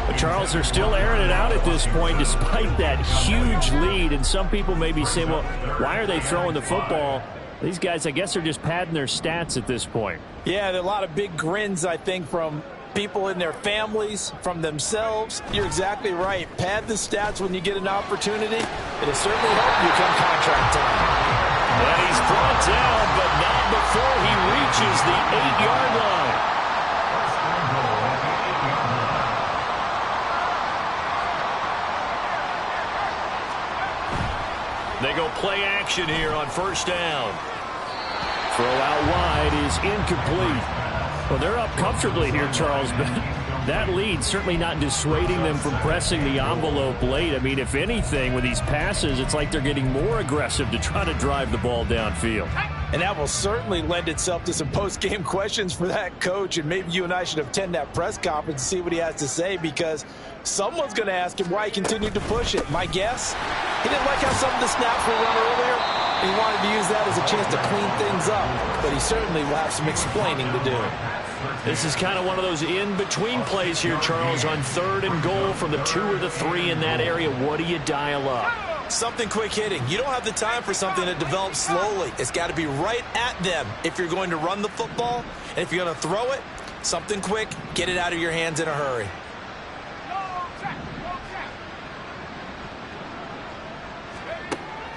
But Charles, they're still airing it out at this point despite that huge lead. And some people may be saying, well, why are they throwing the football? These guys, I guess, are just padding their stats at this point. Yeah, there are a lot of big grins, I think, from people in their families, from themselves. You're exactly right. Pad the stats when you get an opportunity. It'll certainly help you come contract time. And he's brought down, but not before he reaches the 8-yard line. They go play action here on 1st down. Throw out wide is incomplete. Well, they're up comfortably here, Charles, but that lead certainly not dissuading them from pressing the envelope late. I mean, if anything, with these passes, it's like they're getting more aggressive to try to drive the ball downfield. And that will certainly lend itself to some post-game questions for that coach, and maybe you and I should attend that press conference and see what he has to say, because someone's going to ask him why he continued to push it. My guess, he didn't like how some of the snaps were run earlier. He wanted to use that as a chance to clean things up, but he certainly will have some explaining to do. This is kind of one of those in-between plays here, Charles, on 3rd and goal from the 2 or the 3 in that area. What do you dial up? Something quick hitting. You don't have the time for something that develops slowly. It's got to be right at them if you're going to run the football. And if you're going to throw it, something quick, get it out of your hands in a hurry.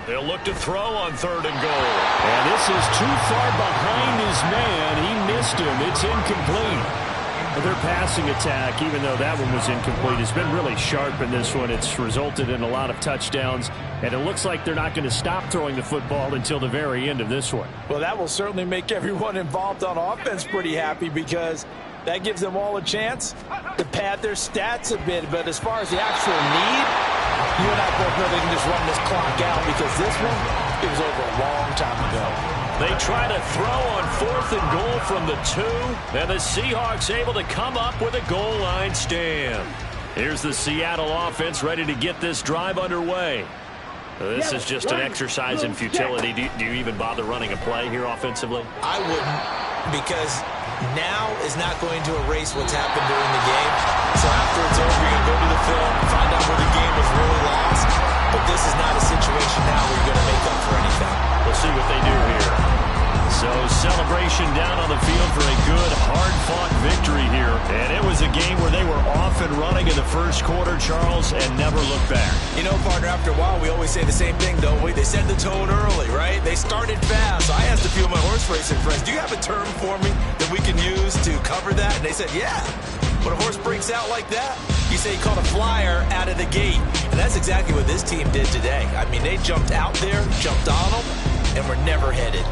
They'll look to throw on 3rd and goal. And this is too far behind his man. He missed him. It's incomplete. But their passing attack, even though that one was incomplete, has been really sharp in this one. It's resulted in a lot of touchdowns. And it looks like they're not going to stop throwing the football until the very end of this one. Well, that will certainly make everyone involved on offense pretty happy, because that gives them all a chance to pad their stats a bit. But as far as the actual need, you and I both know they can just run this clock out, because this one, it was over a long time ago. They try to throw on 4th and goal from the 2, and the Seahawks able to come up with a goal line stand. Here's the Seattle offense ready to get this drive underway. This is just an exercise in futility. Do you even bother running a play here offensively? I wouldn't, because now is not going to erase what's happened during the game. So after it's over, you're going to go to the film, find out where the game was really lost. But this is not a situation now where you're going to make up for anything. We'll see what they do here. So celebration down on the field for a good, hard-fought victory here. And it was a game where they were off and running in the first quarter, Charles, and never looked back. You know, partner, after a while, we always say the same thing, don't we? They set the tone early, right? They started fast. So I asked a few of my horse racing friends, do you have a term for me that we can use to cover that? And they said, yeah. When a horse breaks out like that, you say he caught a flyer out of the gate. And that's exactly what this team did today. I mean, they jumped out there, jumped on them, and were never headed.